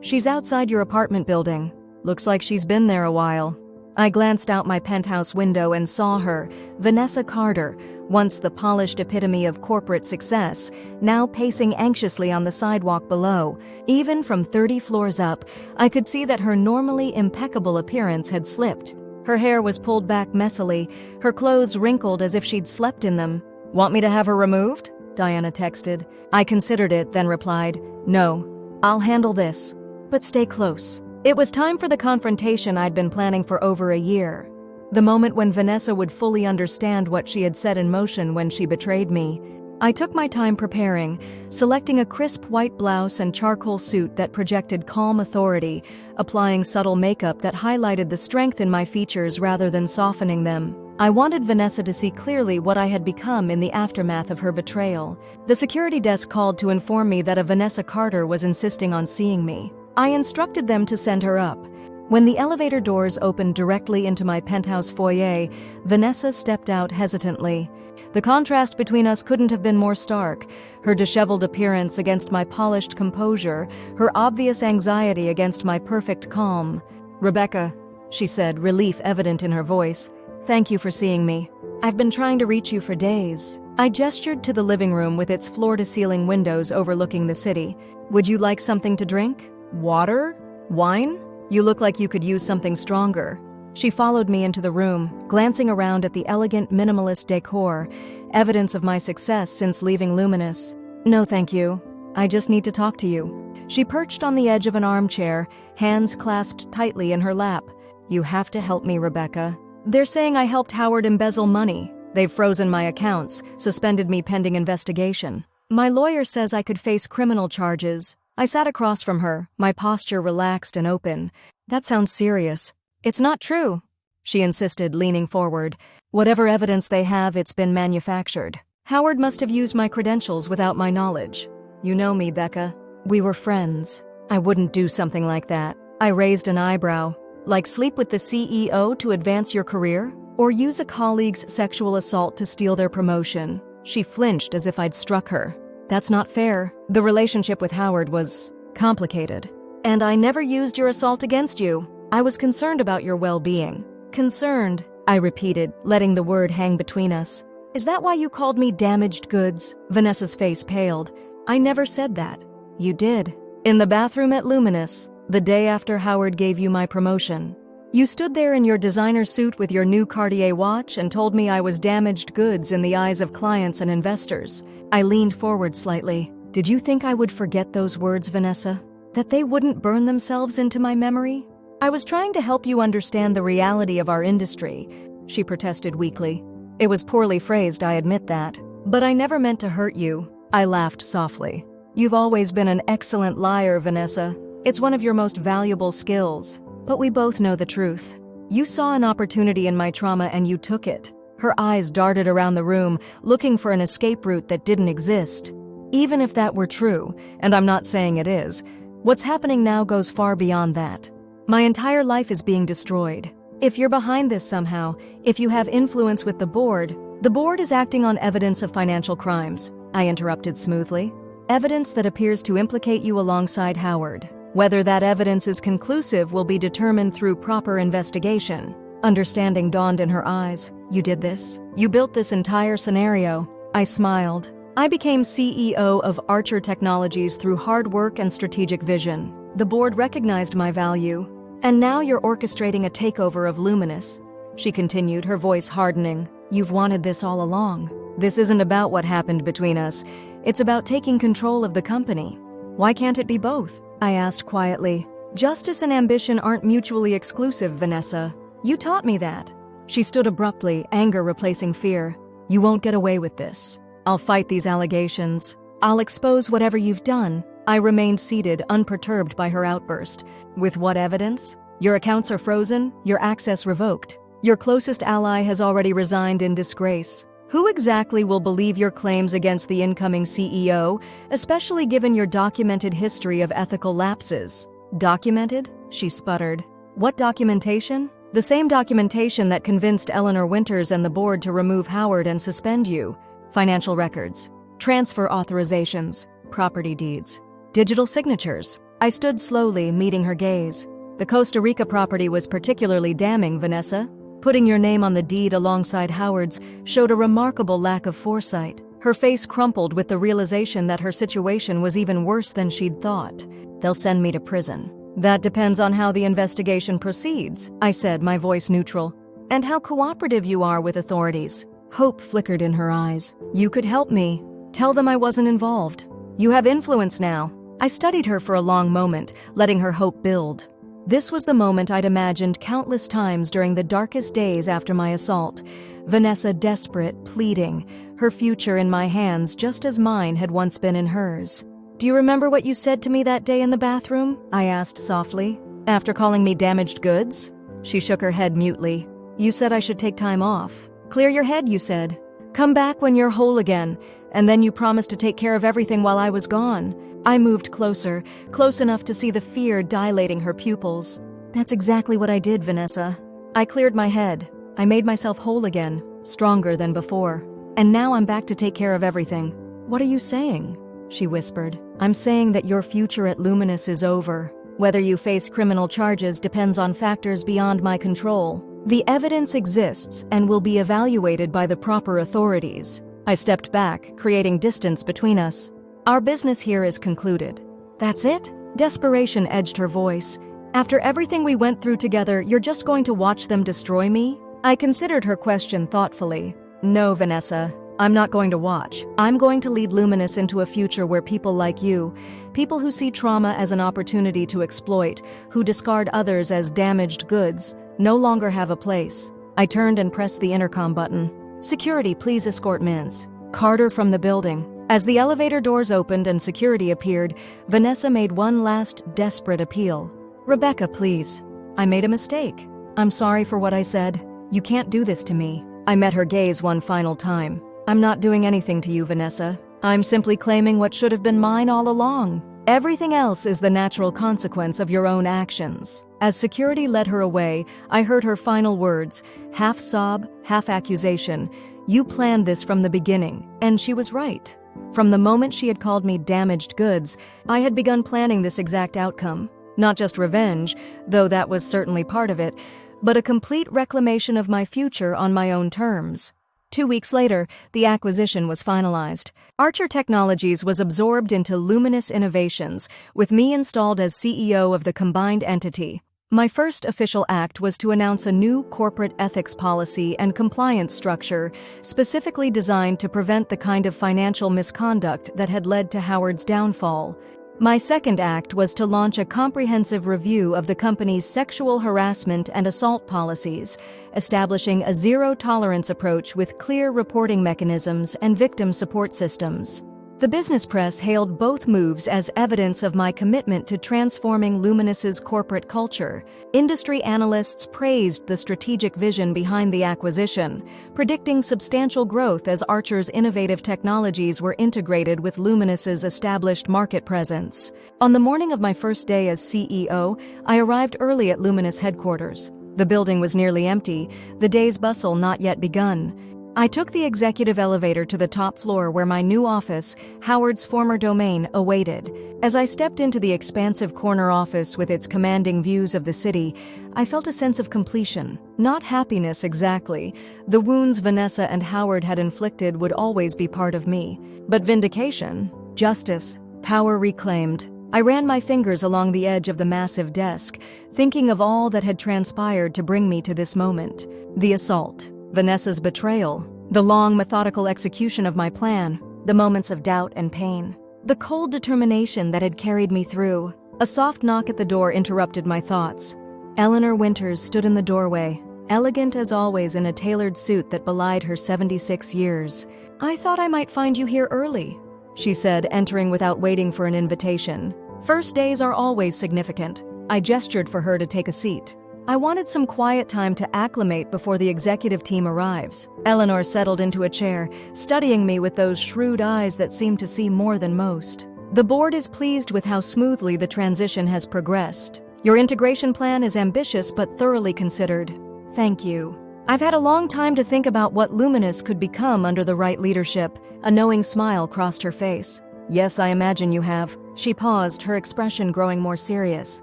She's outside your apartment building. Looks like she's been there a while. I glanced out my penthouse window and saw her, Vanessa Carter, once the polished epitome of corporate success, now pacing anxiously on the sidewalk below. Even from 30 floors up, I could see that her normally impeccable appearance had slipped. Her hair was pulled back messily, her clothes wrinkled as if she'd slept in them. Want me to have her removed? Diana texted. I considered it, then replied, No, I'll handle this. But stay close. It was time for the confrontation I'd been planning for over a year. The moment when Vanessa would fully understand what she had set in motion when she betrayed me. I took my time preparing, selecting a crisp white blouse and charcoal suit that projected calm authority, applying subtle makeup that highlighted the strength in my features rather than softening them. I wanted Vanessa to see clearly what I had become in the aftermath of her betrayal. The security desk called to inform me that a Vanessa Carter was insisting on seeing me. I instructed them to send her up. When the elevator doors opened directly into my penthouse foyer, Vanessa stepped out hesitantly. The contrast between us couldn't have been more stark. Her disheveled appearance against my polished composure, her obvious anxiety against my perfect calm. Rebecca, she said, relief evident in her voice. Thank you for seeing me. I've been trying to reach you for days. I gestured to the living room with its floor-to-ceiling windows overlooking the city. Would you like something to drink? Water? Wine? You look like you could use something stronger. She followed me into the room, glancing around at the elegant minimalist decor, evidence of my success since leaving Luminous. No, thank you. I just need to talk to you. She perched on the edge of an armchair, hands clasped tightly in her lap. You have to help me, Rebecca. They're saying I helped Howard embezzle money. They've frozen my accounts, suspended me pending investigation. My lawyer says I could face criminal charges. I sat across from her, my posture relaxed and open. That sounds serious. It's not true, she insisted, leaning forward. Whatever evidence they have, it's been manufactured. Howard must have used my credentials without my knowledge. You know me, Becca. We were friends. I wouldn't do something like that. I raised an eyebrow. Like sleep with the CEO to advance your career? or use a colleague's sexual assault to steal their promotion. She flinched as if I'd struck her. That's not fair. The relationship with Howard was complicated. And I never used your assault against you. I was concerned about your well-being. Concerned, I repeated, letting the word hang between us. Is that why you called me damaged goods? Vanessa's face paled. I never said that. You did. In the bathroom at Luminous, the day after Howard gave you my promotion. You stood there in your designer suit with your new Cartier watch and told me I was damaged goods in the eyes of clients and investors. I leaned forward slightly. Did you think I would forget those words, Vanessa? That they wouldn't burn themselves into my memory? I was trying to help you understand the reality of our industry, she protested weakly. It was poorly phrased, I admit that. But I never meant to hurt you. I laughed softly. You've always been an excellent liar, Vanessa. It's one of your most valuable skills. But we both know the truth. You saw an opportunity in my trauma and you took it. Her eyes darted around the room, looking for an escape route that didn't exist. Even if that were true, and I'm not saying it is, what's happening now goes far beyond that. My entire life is being destroyed. If you're behind this somehow, if you have influence with the board is acting on evidence of financial crimes, I interrupted smoothly. Evidence that appears to implicate you alongside Howard. Whether that evidence is conclusive will be determined through proper investigation. Understanding dawned in her eyes. You did this? You built this entire scenario. I smiled. I became CEO of Archer Technologies through hard work and strategic vision. The board recognized my value. And now you're orchestrating a takeover of Luminous. She continued, her voice hardening. You've wanted this all along. This isn't about what happened between us. It's about taking control of the company. Why can't it be both? I asked quietly. Justice and ambition aren't mutually exclusive, Vanessa. You taught me that. She stood abruptly, anger replacing fear. You won't get away with this. I'll fight these allegations. I'll expose whatever you've done. I remained seated, unperturbed by her outburst. With what evidence? Your accounts are frozen, your access revoked. Your closest ally has already resigned in disgrace. Who exactly will believe your claims against the incoming CEO, especially given your documented history of ethical lapses? Documented? She sputtered. What documentation? The same documentation that convinced Eleanor Winters and the board to remove Howard and suspend you. Financial records, transfer authorizations, property deeds, digital signatures. I stood slowly, meeting her gaze. The Costa Rica property was particularly damning, Vanessa. Putting your name on the deed alongside Howard's showed a remarkable lack of foresight. Her face crumpled with the realization that her situation was even worse than she'd thought. They'll send me to prison. That depends on how the investigation proceeds, I said, my voice neutral. And how cooperative you are with authorities. Hope flickered in her eyes. You could help me. Tell them I wasn't involved. You have influence now. I studied her for a long moment, letting her hope build. This was the moment I'd imagined countless times during the darkest days after my assault. Vanessa desperate, pleading, her future in my hands just as mine had once been in hers. Do you remember what you said to me that day in the bathroom? I asked softly. After calling me damaged goods? She shook her head mutely. You said I should take time off. Clear your head, you said. Come back when you're whole again. And then you promised to take care of everything while I was gone. I moved closer, close enough to see the fear dilating her pupils. That's exactly what I did, Vanessa. I cleared my head. I made myself whole again, stronger than before. And now I'm back to take care of everything. What are you saying? She whispered. I'm saying that your future at Luminous is over. Whether you face criminal charges depends on factors beyond my control. The evidence exists and will be evaluated by the proper authorities. I stepped back, creating distance between us. Our business here is concluded. That's it? Desperation edged her voice. After everything we went through together, you're just going to watch them destroy me? I considered her question thoughtfully. No, Vanessa. I'm not going to watch. I'm going to lead Luminous into a future where people like you, people who see trauma as an opportunity to exploit, who discard others as damaged goods, no longer have a place. I turned and pressed the intercom button. Security, please escort Mins. Carter from the building. As the elevator doors opened and security appeared, Vanessa made one last desperate appeal. Rebecca, please. I made a mistake. I'm sorry for what I said. You can't do this to me. I met her gaze one final time. I'm not doing anything to you, Vanessa. I'm simply claiming what should have been mine all along. Everything else is the natural consequence of your own actions. As security led her away, I heard her final words, half sob, half accusation. "You planned this from the beginning," and she was right. From the moment she had called me damaged goods, I had begun planning this exact outcome. Not just revenge, though that was certainly part of it, but a complete reclamation of my future on my own terms. 2 weeks later, the acquisition was finalized. Archer Technologies was absorbed into Luminous Innovations, with me installed as CEO of the combined entity. My first official act was to announce a new corporate ethics policy and compliance structure specifically designed to prevent the kind of financial misconduct that had led to Howard's downfall. My second act was to launch a comprehensive review of the company's sexual harassment and assault policies, establishing a zero-tolerance approach with clear reporting mechanisms and victim support systems. The business press hailed both moves as evidence of my commitment to transforming Luminous's corporate culture. Industry analysts praised the strategic vision behind the acquisition, predicting substantial growth as Archer's innovative technologies were integrated with Luminous's established market presence. On the morning of my first day as CEO, I arrived early at Luminous headquarters. The building was nearly empty, the day's bustle not yet begun. I took the executive elevator to the top floor where my new office, Howard's former domain, awaited. As I stepped into the expansive corner office with its commanding views of the city, I felt a sense of completion. Not happiness exactly. The wounds Vanessa and Howard had inflicted would always be part of me. But vindication, justice, power reclaimed. I ran my fingers along the edge of the massive desk, thinking of all that had transpired to bring me to this moment. The assault, Vanessa's betrayal, the long, methodical execution of my plan, the moments of doubt and pain, the cold determination that had carried me through. A soft knock at the door interrupted my thoughts. Eleanor Winters stood in the doorway, elegant as always in a tailored suit that belied her 76 years. "I thought I might find you here early," she said, entering without waiting for an invitation. "First days are always significant." I gestured for her to take a seat. "I wanted some quiet time to acclimate before the executive team arrives." Eleanor settled into a chair, studying me with those shrewd eyes that seemed to see more than most. "The board is pleased with how smoothly the transition has progressed. Your integration plan is ambitious but thoroughly considered." "Thank you. I've had a long time to think about what Luminous could become under the right leadership." A knowing smile crossed her face. "Yes, I imagine you have." She paused, her expression growing more serious.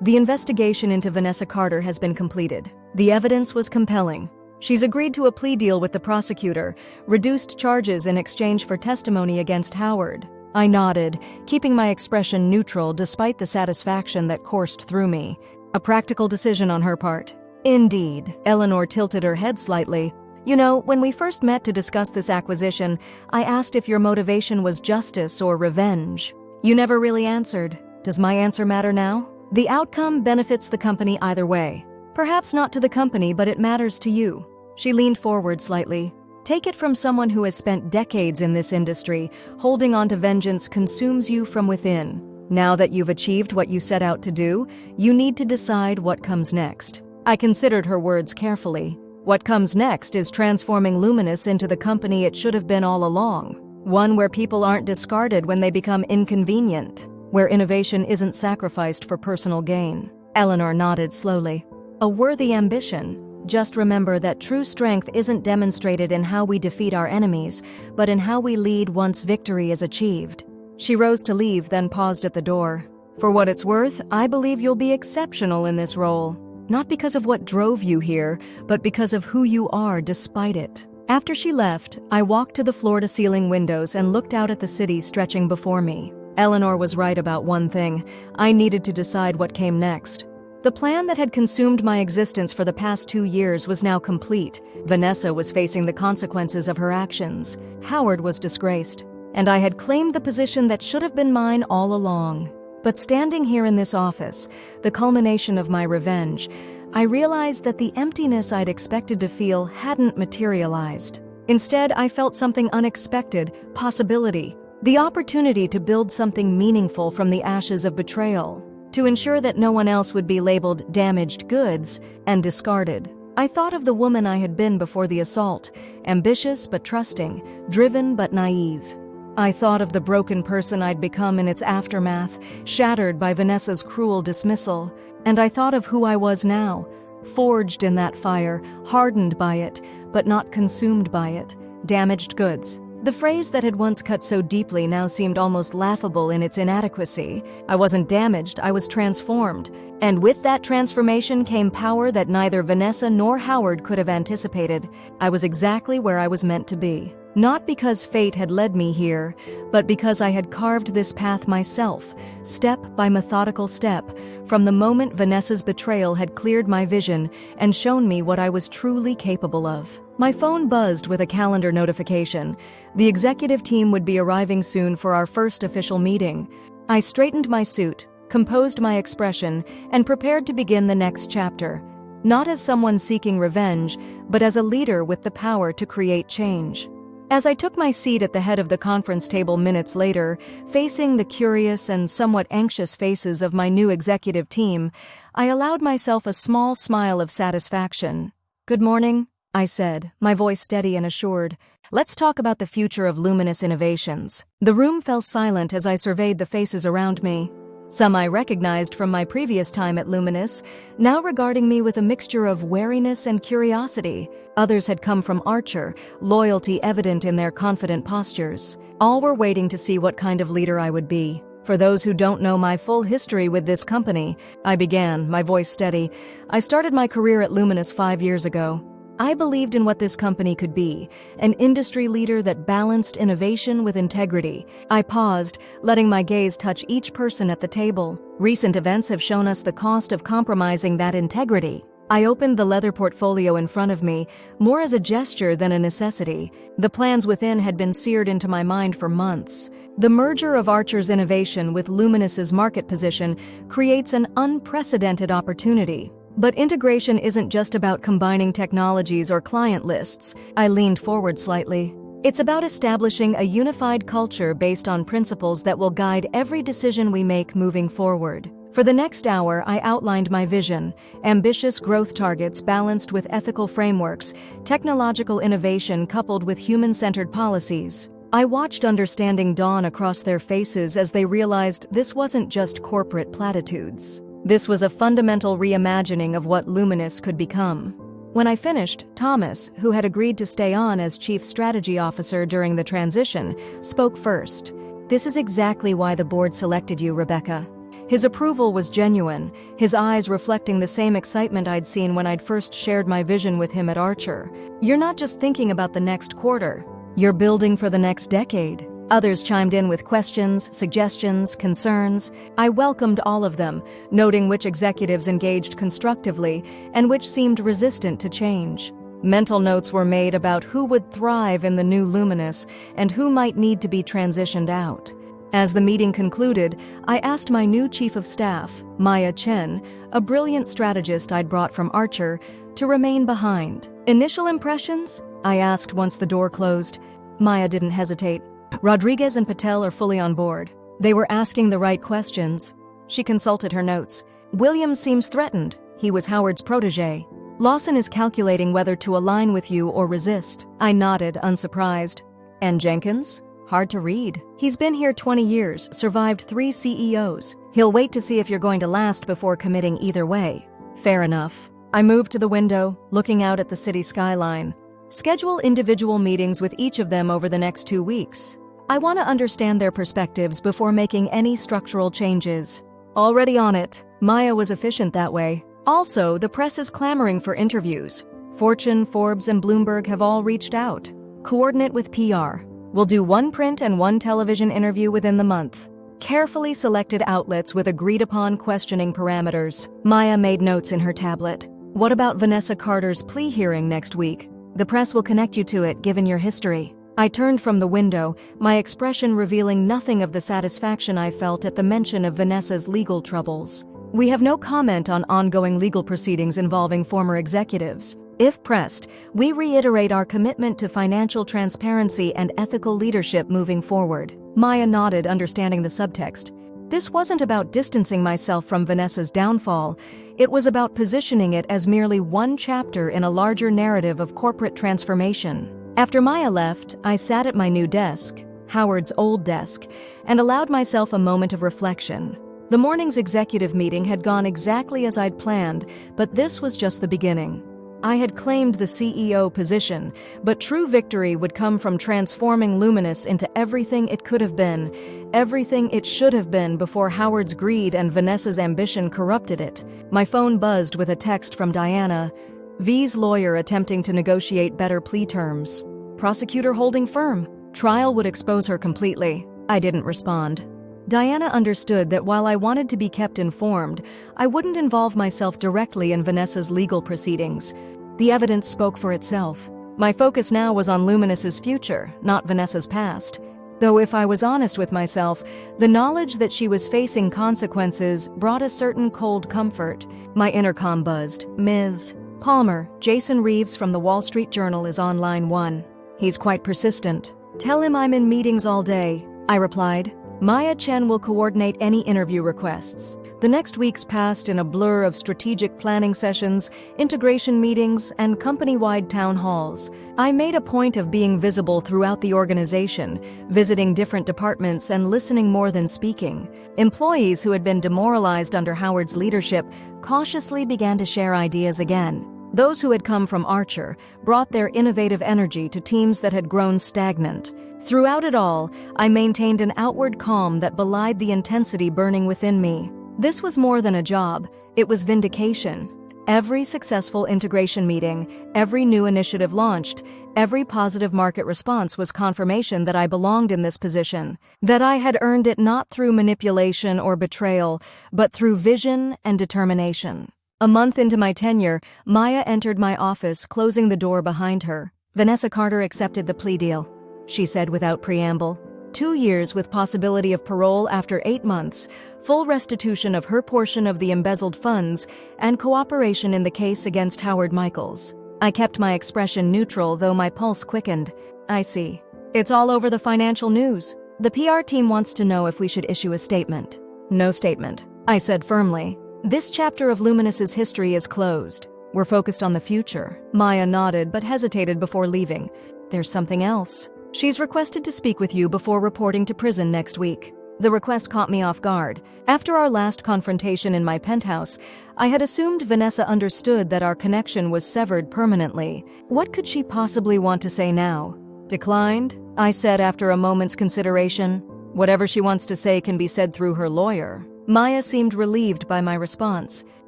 "The investigation into Vanessa Carter has been completed. The evidence was compelling. She's agreed to a plea deal with the prosecutor, reduced charges in exchange for testimony against Howard." I nodded, keeping my expression neutral despite the satisfaction that coursed through me. A practical decision on her part. "Indeed." Eleanor tilted her head slightly. "You know, when we first met to discuss this acquisition, I asked if your motivation was justice or revenge. You never really answered. Does my answer matter now? The outcome benefits the company either way. Perhaps not to the company, but it matters to you." She leaned forward slightly. "Take it from someone who has spent decades in this industry. Holding on to vengeance consumes you from within. Now that you've achieved what you set out to do, you need to decide what comes next." I considered her words carefully. What comes next is transforming Luminous into the company it should have been all along. One where people aren't discarded when they become inconvenient. Where innovation isn't sacrificed for personal gain. Eleanor nodded slowly. "A worthy ambition. Just remember that true strength isn't demonstrated in how we defeat our enemies, but in how we lead once victory is achieved." She rose to leave, then paused at the door. "For what it's worth, I believe you'll be exceptional in this role. Not because of what drove you here, but because of who you are despite it." After she left, I walked to the floor-to-ceiling windows and looked out at the city stretching before me. Eleanor was right about one thing. I needed to decide what came next. The plan that had consumed my existence for the past 2 years was now complete. Vanessa was facing the consequences of her actions. Howard was disgraced. And I had claimed the position that should have been mine all along. But standing here in this office, the culmination of my revenge, I realized that the emptiness I'd expected to feel hadn't materialized. Instead, I felt something unexpected, possibility. The opportunity to build something meaningful from the ashes of betrayal, to ensure that no one else would be labeled damaged goods and discarded. I thought of the woman I had been before the assault, ambitious but trusting, driven but naive. I thought of the broken person I'd become in its aftermath, shattered by Vanessa's cruel dismissal. And I thought of who I was now, forged in that fire, hardened by it, but not consumed by it. Damaged goods. The phrase that had once cut so deeply now seemed almost laughable in its inadequacy. I wasn't damaged, I was transformed. And with that transformation came power that neither Vanessa nor Howard could have anticipated. I was exactly where I was meant to be. Not because fate had led me here, but because I had carved this path myself, step by methodical step, from the moment Vanessa's betrayal had cleared my vision and shown me what I was truly capable of. My phone buzzed with a calendar notification. The executive team would be arriving soon for our first official meeting. I straightened my suit, composed my expression, and prepared to begin the next chapter. Not as someone seeking revenge, but as a leader with the power to create change. As I took my seat at the head of the conference table minutes later, facing the curious and somewhat anxious faces of my new executive team, I allowed myself a small smile of satisfaction. "Good morning," I said, my voice steady and assured. "Let's talk about the future of Luminous Innovations." The room fell silent as I surveyed the faces around me. Some I recognized from my previous time at Luminous, now regarding me with a mixture of wariness and curiosity. Others had come from Archer, loyalty evident in their confident postures. All were waiting to see what kind of leader I would be. For those who don't know my full history with this company, I began, my voice steady. I started my career at Luminous 5 years ago. I believed in what this company could be, an industry leader that balanced innovation with integrity. I paused, letting my gaze touch each person at the table. Recent events have shown us the cost of compromising that integrity. I opened the leather portfolio in front of me, more as a gesture than a necessity. The plans within had been seared into my mind for months. The merger of Archer's innovation with Luminous's market position creates an unprecedented opportunity. But integration isn't just about combining technologies or client lists. I leaned forward slightly. It's about establishing a unified culture based on principles that will guide every decision we make moving forward. For the next hour, I outlined my vision: ambitious growth targets balanced with ethical frameworks, technological innovation coupled with human-centered policies. I watched understanding dawn across their faces as they realized this wasn't just corporate platitudes. This was a fundamental reimagining of what Luminous could become. When I finished, Thomas, who had agreed to stay on as Chief Strategy Officer during the transition, spoke first. "This is exactly why the board selected you, Rebecca." His approval was genuine, his eyes reflecting the same excitement I'd seen when I'd first shared my vision with him at Archer. "You're not just thinking about the next quarter, you're building for the next decade." Others chimed in with questions, suggestions, concerns. I welcomed all of them, noting which executives engaged constructively and which seemed resistant to change. Mental notes were made about who would thrive in the new Luminous and who might need to be transitioned out. As the meeting concluded, I asked my new Chief of Staff, Maya Chen, a brilliant strategist I'd brought from Archer, to remain behind. "Initial impressions?" I asked once the door closed. Maya didn't hesitate. "Rodriguez and Patel are fully on board. They were asking the right questions." She consulted her notes. "Williams seems threatened. He was Howard's protege. Lawson is calculating whether to align with you or resist." I nodded, unsurprised. "And Jenkins? Hard to read. He's been here 20 years, survived 3 CEOs. He'll wait to see if you're going to last before committing either way." Fair enough. I moved to the window, looking out at the city skyline. Schedule individual meetings with each of them over the next 2 weeks. I want to understand their perspectives before making any structural changes. Already on it. Maya was efficient that way. Also, the press is clamoring for interviews. Fortune, Forbes, and Bloomberg have all reached out. Coordinate with PR. We'll do 1 print and 1 television interview within the month. Carefully selected outlets with agreed-upon questioning parameters. Maya made notes in her tablet. "What about Vanessa Carter's plea hearing next week? The press will connect you to it, given your history." I turned from the window, my expression revealing nothing of the satisfaction I felt at the mention of Vanessa's legal troubles. "We have no comment on ongoing legal proceedings involving former executives. If pressed, we reiterate our commitment to financial transparency and ethical leadership moving forward." Maya nodded, understanding the subtext. This wasn't about distancing myself from Vanessa's downfall. It was about positioning it as merely one chapter in a larger narrative of corporate transformation. After Maya left, I sat at my new desk. Howard's old desk, and allowed myself a moment of reflection. The morning's executive meeting had gone exactly as I'd planned, but this was just the beginning. I had claimed the CEO position, but true victory would come from transforming Luminous into everything it could have been, everything it should have been before Howard's greed and Vanessa's ambition corrupted it. My phone buzzed with a text from Diana, V's lawyer attempting to negotiate better plea terms. Prosecutor holding firm. Trial would expose her completely. I didn't respond. Diana understood that while I wanted to be kept informed, I wouldn't involve myself directly in Vanessa's legal proceedings. The evidence spoke for itself. My focus now was on Luminous's future, not Vanessa's past. Though if I was honest with myself, the knowledge that she was facing consequences brought a certain cold comfort. My intercom buzzed. Ms. Palmer, Jason Reeves from the Wall Street Journal is on line 1. He's quite persistent. Tell him I'm in meetings all day, I replied. Maya Chen will coordinate any interview requests. The next weeks passed in a blur of strategic planning sessions, integration meetings, and company-wide town halls. I made a point of being visible throughout the organization, visiting different departments and listening more than speaking. Employees who had been demoralized under Howard's leadership cautiously began to share ideas again. Those who had come from Archer brought their innovative energy to teams that had grown stagnant. Throughout it all, I maintained an outward calm that belied the intensity burning within me. This was more than a job, it was vindication. Every successful integration meeting, every new initiative launched, every positive market response was confirmation that I belonged in this position, that I had earned it not through manipulation or betrayal, but through vision and determination. A month into my tenure, Maya entered my office, closing the door behind her. Vanessa Carter accepted the plea deal, she said without preamble. 2 years with possibility of parole after 8 months, full restitution of her portion of the embezzled funds, and cooperation in the case against Howard Michaels. I kept my expression neutral, though my pulse quickened. I see. It's all over the financial news. The PR team wants to know if we should issue a statement. No statement, I said firmly. This chapter of Luminous's history is closed. We're focused on the future. Maya nodded but hesitated before leaving. There's something else. She's requested to speak with you before reporting to prison next week. The request caught me off guard. After our last confrontation in my penthouse, I had assumed Vanessa understood that our connection was severed permanently. What could she possibly want to say now? Declined, I said after a moment's consideration. Whatever she wants to say can be said through her lawyer. Maya seemed relieved by my response.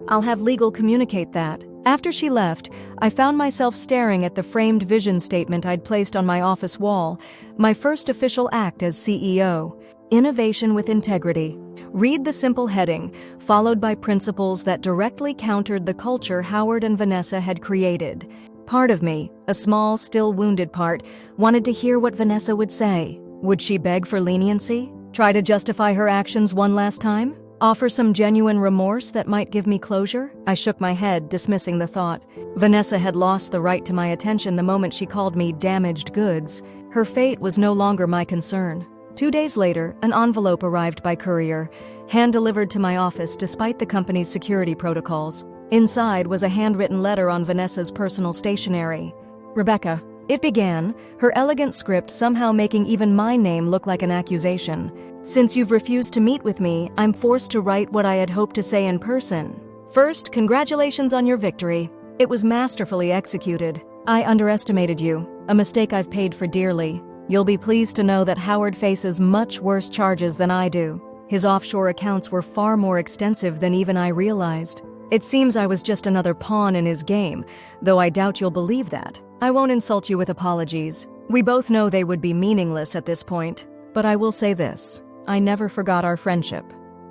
I'll have legal communicate that. After she left, I found myself staring at the framed vision statement I'd placed on my office wall, my first official act as CEO. Innovation with integrity. Read the simple heading, followed by principles that directly countered the culture Howard and Vanessa had created. Part of me, a small, still wounded part, wanted to hear what Vanessa would say. Would she beg for leniency? Try to justify her actions one last time? Offer some genuine remorse that might give me closure? I shook my head, dismissing the thought. Vanessa had lost the right to my attention the moment she called me damaged goods. Her fate was no longer my concern. 2 days later, an envelope arrived by courier, hand-delivered to my office despite the company's security protocols. Inside was a handwritten letter on Vanessa's personal stationery. Rebecca. It began, her elegant script somehow making even my name look like an accusation. Since you've refused to meet with me, I'm forced to write what I had hoped to say in person. First, congratulations on your victory. It was masterfully executed. I underestimated you, a mistake I've paid for dearly. You'll be pleased to know that Howard faces much worse charges than I do. His offshore accounts were far more extensive than even I realized. It seems I was just another pawn in his game, though I doubt you'll believe that. I won't insult you with apologies. We both know they would be meaningless at this point. But I will say this, I never forgot our friendship.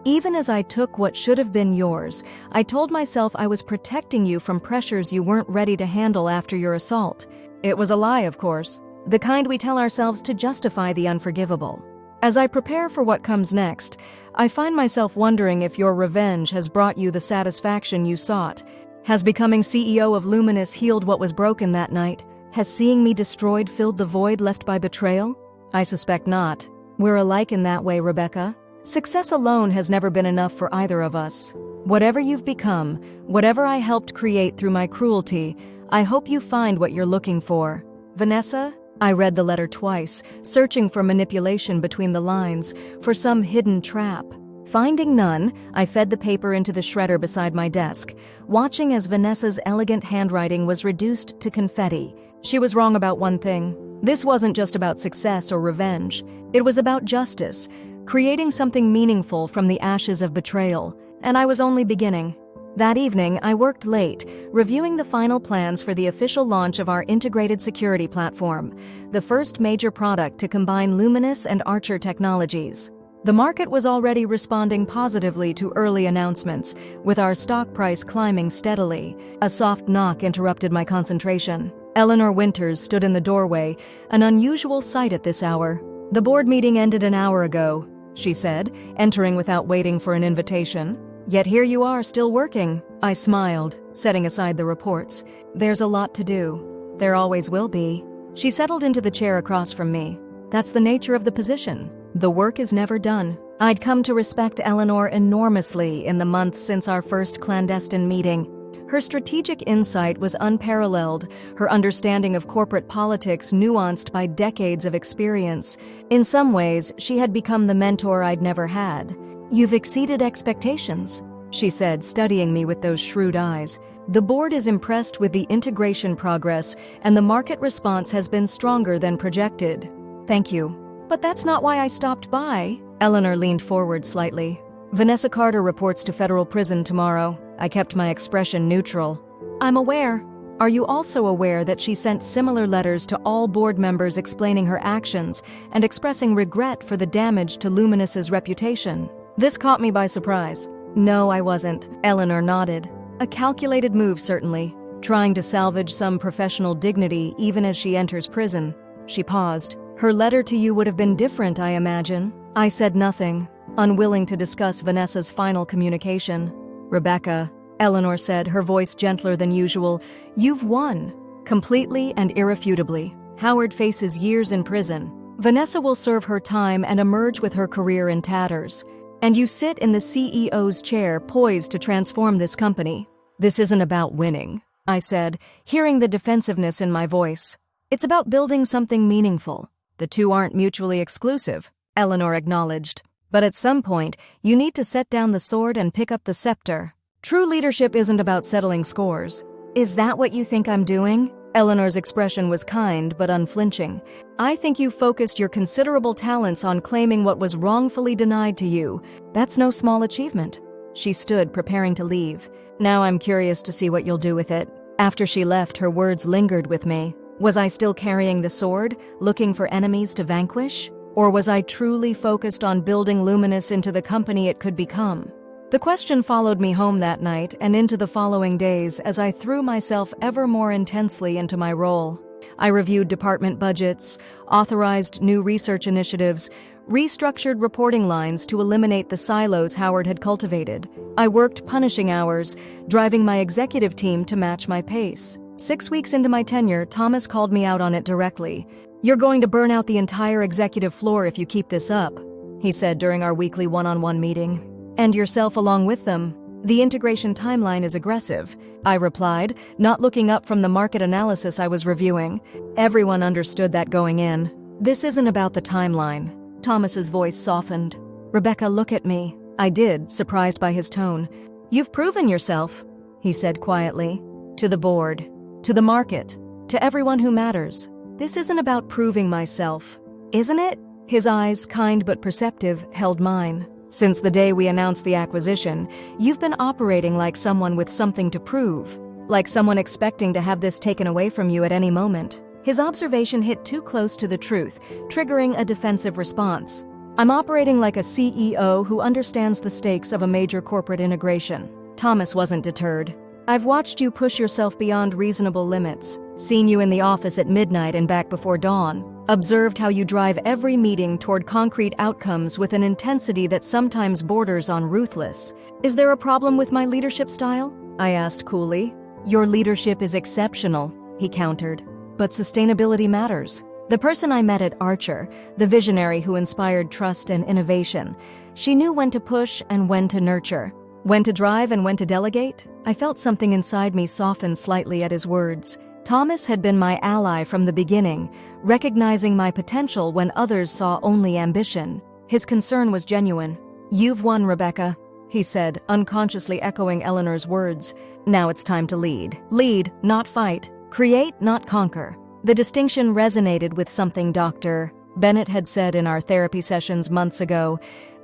Even as I took what should have been yours, I told myself I was protecting you from pressures you weren't ready to handle after your assault. It was a lie, of course, the kind we tell ourselves to justify the unforgivable. As I prepare for what comes next, I find myself wondering if your revenge has brought you the satisfaction you sought. Has becoming CEO of Luminous healed what was broken that night? Has seeing me destroyed filled the void left by betrayal? I suspect not. We're alike in that way, Rebecca. Success alone has never been enough for either of us. Whatever you've become, whatever I helped create through my cruelty, I hope you find what you're looking for. Vanessa, I read the letter twice, searching for manipulation between the lines, for some hidden trap. Finding none, I fed the paper into the shredder beside my desk, watching as Vanessa's elegant handwriting was reduced to confetti. She was wrong about one thing. This wasn't just about success or revenge. It was about justice, creating something meaningful from the ashes of betrayal. And I was only beginning. That evening, I worked late, reviewing the final plans for the official launch of our integrated security platform, the first major product to combine Luminous and Archer technologies. The market was already responding positively to early announcements, with our stock price climbing steadily. A soft knock interrupted my concentration. Eleanor Winters stood in the doorway, an unusual sight at this hour. "The board meeting ended an hour ago," she said, entering without waiting for an invitation. "Yet here you are, still working." I smiled, setting aside the reports. "There's a lot to do. There always will be." She settled into the chair across from me. "That's the nature of the position. The work is never done." I'd come to respect Eleanor enormously in the months since our first clandestine meeting. Her strategic insight was unparalleled, her understanding of corporate politics nuanced by decades of experience. In some ways, she had become the mentor I'd never had. "You've exceeded expectations," she said, studying me with those shrewd eyes. "The board is impressed with the integration progress, and the market response has been stronger than projected." "Thank you. But that's not why I stopped by." Eleanor leaned forward slightly. "Vanessa Carter reports to federal prison tomorrow." I kept my expression neutral. "I'm aware. Are you also aware that she sent similar letters to all board members explaining her actions and expressing regret for the damage to Luminous's reputation?" This caught me by surprise. "No, I wasn't," Eleanor nodded. "A calculated move, certainly, trying to salvage some professional dignity even as she enters prison." She paused. "Her letter to you would have been different, I imagine." I said nothing, unwilling to discuss Vanessa's final communication. "Rebecca," Eleanor said, her voice gentler than usual, "you've won. Completely and irrefutably. Howard faces years in prison. Vanessa will serve her time and emerge with her career in tatters. And you sit in the CEO's chair, poised to transform this company." "This isn't about winning," I said, hearing the defensiveness in my voice. "It's about building something meaningful. The two aren't mutually exclusive," Eleanor acknowledged. "But at some point, you need to set down the sword and pick up the scepter. True leadership isn't about settling scores." "Is that what you think I'm doing?" Eleanor's expression was kind but unflinching. "I think you focused your considerable talents on claiming what was wrongfully denied to you. That's no small achievement." She stood, preparing to leave. "Now I'm curious to see what you'll do with it." After she left, her words lingered with me. Was I still carrying the sword, looking for enemies to vanquish? Or was I truly focused on building Luminous into the company it could become? The question followed me home that night and into the following days as I threw myself ever more intensely into my role. I reviewed department budgets, authorized new research initiatives, restructured reporting lines to eliminate the silos Howard had cultivated. I worked punishing hours, driving my executive team to match my pace. 6 weeks into my tenure, Thomas called me out on it directly. "You're going to burn out the entire executive floor if you keep this up," he said during our weekly one-on-one meeting. "And yourself along with them. The integration timeline is aggressive," I replied, not looking up from the market analysis I was reviewing. Everyone understood that going in. "This isn't about the timeline." Thomas's voice softened. "Rebecca, look at me." I did, surprised by his tone. "You've proven yourself," he said quietly. "To the board, to the market, to everyone who matters. This isn't about proving myself, isn't it?" His eyes, kind but perceptive, held mine. "Since the day we announced the acquisition, you've been operating like someone with something to prove, like someone expecting to have this taken away from you at any moment." His observation hit too close to the truth, triggering a defensive response. "I'm operating like a CEO who understands the stakes of a major corporate integration." Thomas wasn't deterred. "I've watched you push yourself beyond reasonable limits, seen you in the office at midnight and back before dawn, observed how you drive every meeting toward concrete outcomes with an intensity that sometimes borders on ruthless. Is there a problem with my leadership style?" I asked coolly. "Your leadership is exceptional," he countered, "but sustainability matters." The person I met at Archer, the visionary who inspired trust and innovation, she knew when to push and when to nurture, when to drive and when to delegate. I felt something inside me soften slightly at his words. Thomas had been my ally from the beginning, recognizing my potential when others saw only ambition. His concern was genuine. "You've won, Rebecca," he said, unconsciously echoing Eleanor's words. "Now it's time to lead. Lead, not fight. Create, not conquer." The distinction resonated with something Dr. Bennett had said in our therapy sessions months ago.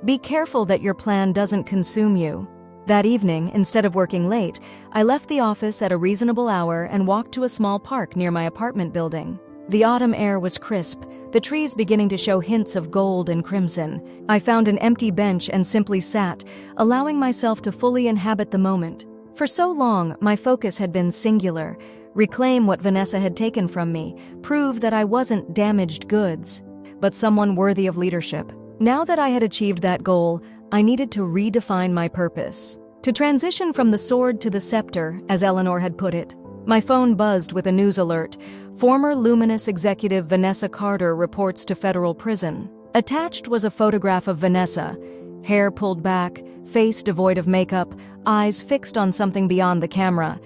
Be careful that your plan doesn't consume you. That evening, instead of working late, I left the office at a reasonable hour and walked to a small park near my apartment building. The autumn air was crisp, the trees beginning to show hints of gold and crimson. I found an empty bench and simply sat, allowing myself to fully inhabit the moment. For so long, my focus had been singular: reclaim what Vanessa had taken from me, prove that I wasn't damaged goods, but someone worthy of leadership. Now that I had achieved that goal, I needed to redefine my purpose. To transition from the sword to the scepter, as Eleanor had put it. My phone buzzed with a news alert. Former Luminous executive Vanessa Carter reports to federal prison. Attached was a photograph of Vanessa, hair pulled back, face devoid of makeup, eyes fixed on something beyond the camera,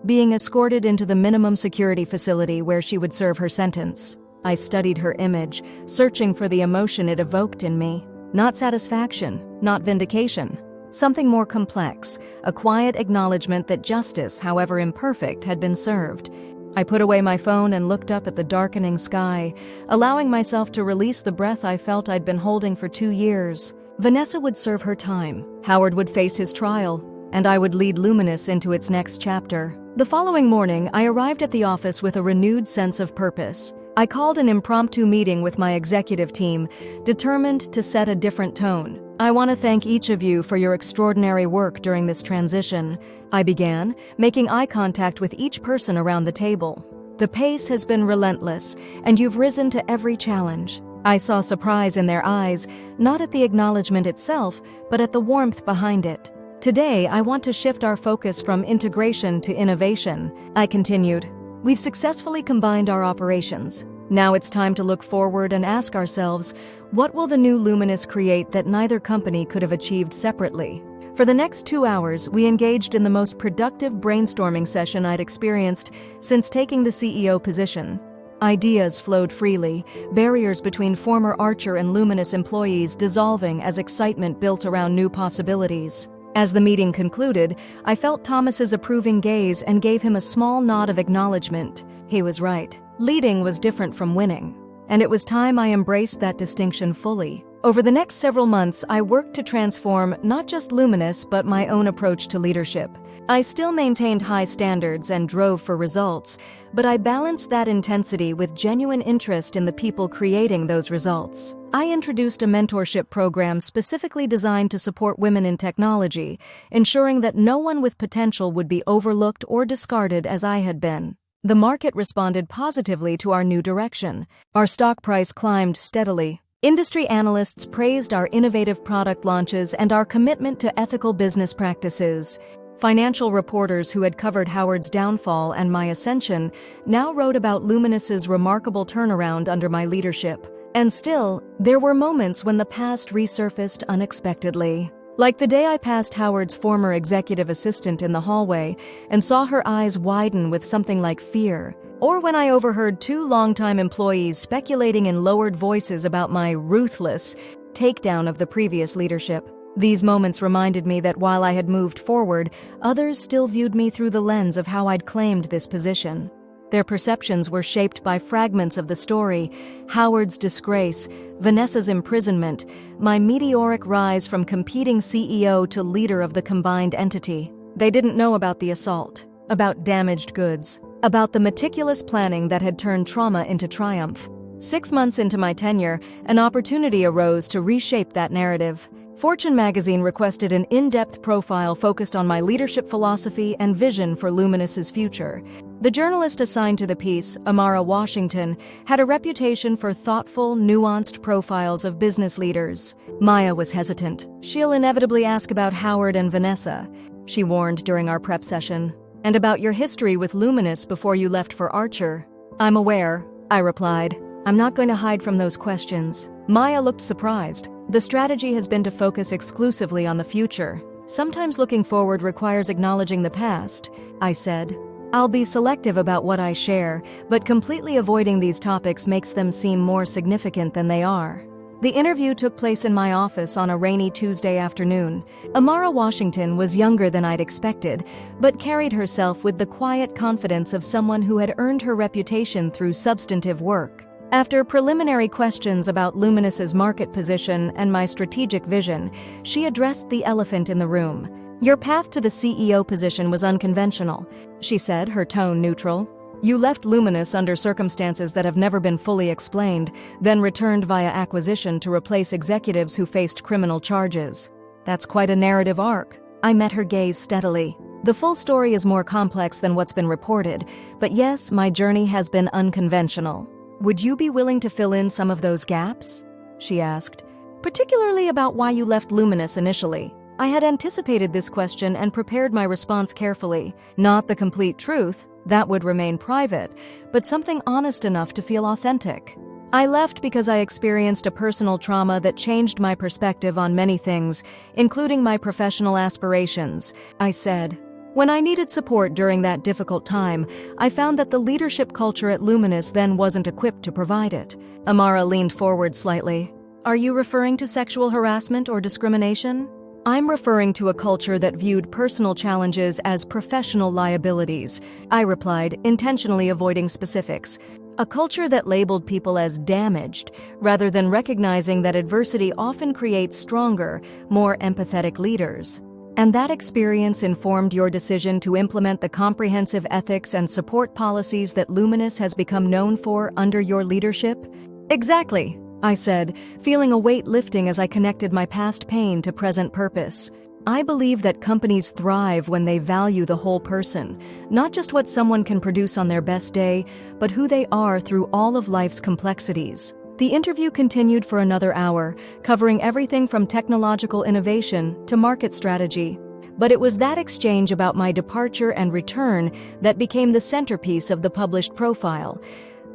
being escorted into the minimum security facility where she would serve her sentence. I studied her image, searching for the emotion it evoked in me. Not satisfaction, not vindication. Something more complex, a quiet acknowledgement that justice, however imperfect, had been served. I put away my phone and looked up at the darkening sky, allowing myself to release the breath I felt I'd been holding for 2 years. Vanessa would serve her time, Howard would face his trial, and I would lead Luminous into its next chapter. The following morning, I arrived at the office with a renewed sense of purpose. I called an impromptu meeting with my executive team, determined to set a different tone. "I want to thank each of you for your extraordinary work during this transition," I began, making eye contact with each person around the table. "The pace has been relentless, and you've risen to every challenge." I saw surprise in their eyes, not at the acknowledgement itself, but at the warmth behind it. "Today, I want to shift our focus from integration to innovation," I continued. "We've successfully combined our operations. Now it's time to look forward and ask ourselves, what will the new Luminous create that neither company could have achieved separately?" For the next 2 hours, we engaged in the most productive brainstorming session I'd experienced since taking the CEO position. Ideas flowed freely, barriers between former Archer and Luminous employees dissolving as excitement built around new possibilities. As the meeting concluded, I felt Thomas's approving gaze and gave him a small nod of acknowledgement. He was right. Leading was different from winning, and it was time I embraced that distinction fully. Over the next several months, I worked to transform not just Luminous, but my own approach to leadership. I still maintained high standards and drove for results, but I balanced that intensity with genuine interest in the people creating those results. I introduced a mentorship program specifically designed to support women in technology, ensuring that no one with potential would be overlooked or discarded as I had been. The market responded positively to our new direction. Our stock price climbed steadily. Industry analysts praised our innovative product launches and our commitment to ethical business practices. Financial reporters who had covered Howard's downfall and my ascension now wrote about Luminous's remarkable turnaround under my leadership. And still, there were moments when the past resurfaced unexpectedly. Like the day I passed Howard's former executive assistant in the hallway and saw her eyes widen with something like fear. Or when I overheard 2 longtime employees speculating in lowered voices about my ruthless takedown of the previous leadership. These moments reminded me that while I had moved forward, others still viewed me through the lens of how I'd claimed this position. Their perceptions were shaped by fragments of the story: Howard's disgrace, Vanessa's imprisonment, my meteoric rise from competing CEO to leader of the combined entity. They didn't know about the assault, about damaged goods, about the meticulous planning that had turned trauma into triumph. 6 months into my tenure, an opportunity arose to reshape that narrative. Fortune magazine requested an in-depth profile focused on my leadership philosophy and vision for Luminous's future. The journalist assigned to the piece, Amara Washington, had a reputation for thoughtful, nuanced profiles of business leaders. Maya was hesitant. "She'll inevitably ask about Howard and Vanessa," she warned during our prep session. "And about your history with Luminous before you left for Archer." "I'm aware," I replied. "I'm not going to hide from those questions." Maya looked surprised. "The strategy has been to focus exclusively on the future. Sometimes looking forward requires acknowledging the past," I said. I'll be selective about what I share, but completely avoiding these topics makes them seem more significant than they are. The interview took place in my office on a rainy Tuesday afternoon. Amara Washington was younger than I'd expected, but carried herself with the quiet confidence of someone who had earned her reputation through substantive work. After preliminary questions about Luminous's market position and my strategic vision, she addressed the elephant in the room. "Your path to the CEO position was unconventional," she said, her tone neutral. "You left Luminous under circumstances that have never been fully explained, then returned via acquisition to replace executives who faced criminal charges. That's quite a narrative arc." I met her gaze steadily. "The full story is more complex than what's been reported, but yes, my journey has been unconventional. Would you be willing to fill in some of those gaps?" she asked. "Particularly about why you left Luminous initially." I had anticipated this question and prepared my response carefully. Not the complete truth, that would remain private, but something honest enough to feel authentic. "I left because I experienced a personal trauma that changed my perspective on many things, including my professional aspirations," I said. "When I needed support during that difficult time, I found that the leadership culture at Luminous then wasn't equipped to provide it." Amara leaned forward slightly. "Are you referring to sexual harassment or discrimination?" "I'm referring to a culture that viewed personal challenges as professional liabilities," I replied, intentionally avoiding specifics. "A culture that labeled people as damaged, rather than recognizing that adversity often creates stronger, more empathetic leaders." "And that experience informed your decision to implement the comprehensive ethics and support policies that Luminous has become known for under your leadership?" "Exactly," I said, feeling a weight lifting as I connected my past pain to present purpose. "I believe that companies thrive when they value the whole person, not just what someone can produce on their best day, but who they are through all of life's complexities." The interview continued for another hour, covering everything from technological innovation to market strategy. But it was that exchange about my departure and return that became the centerpiece of the published profile.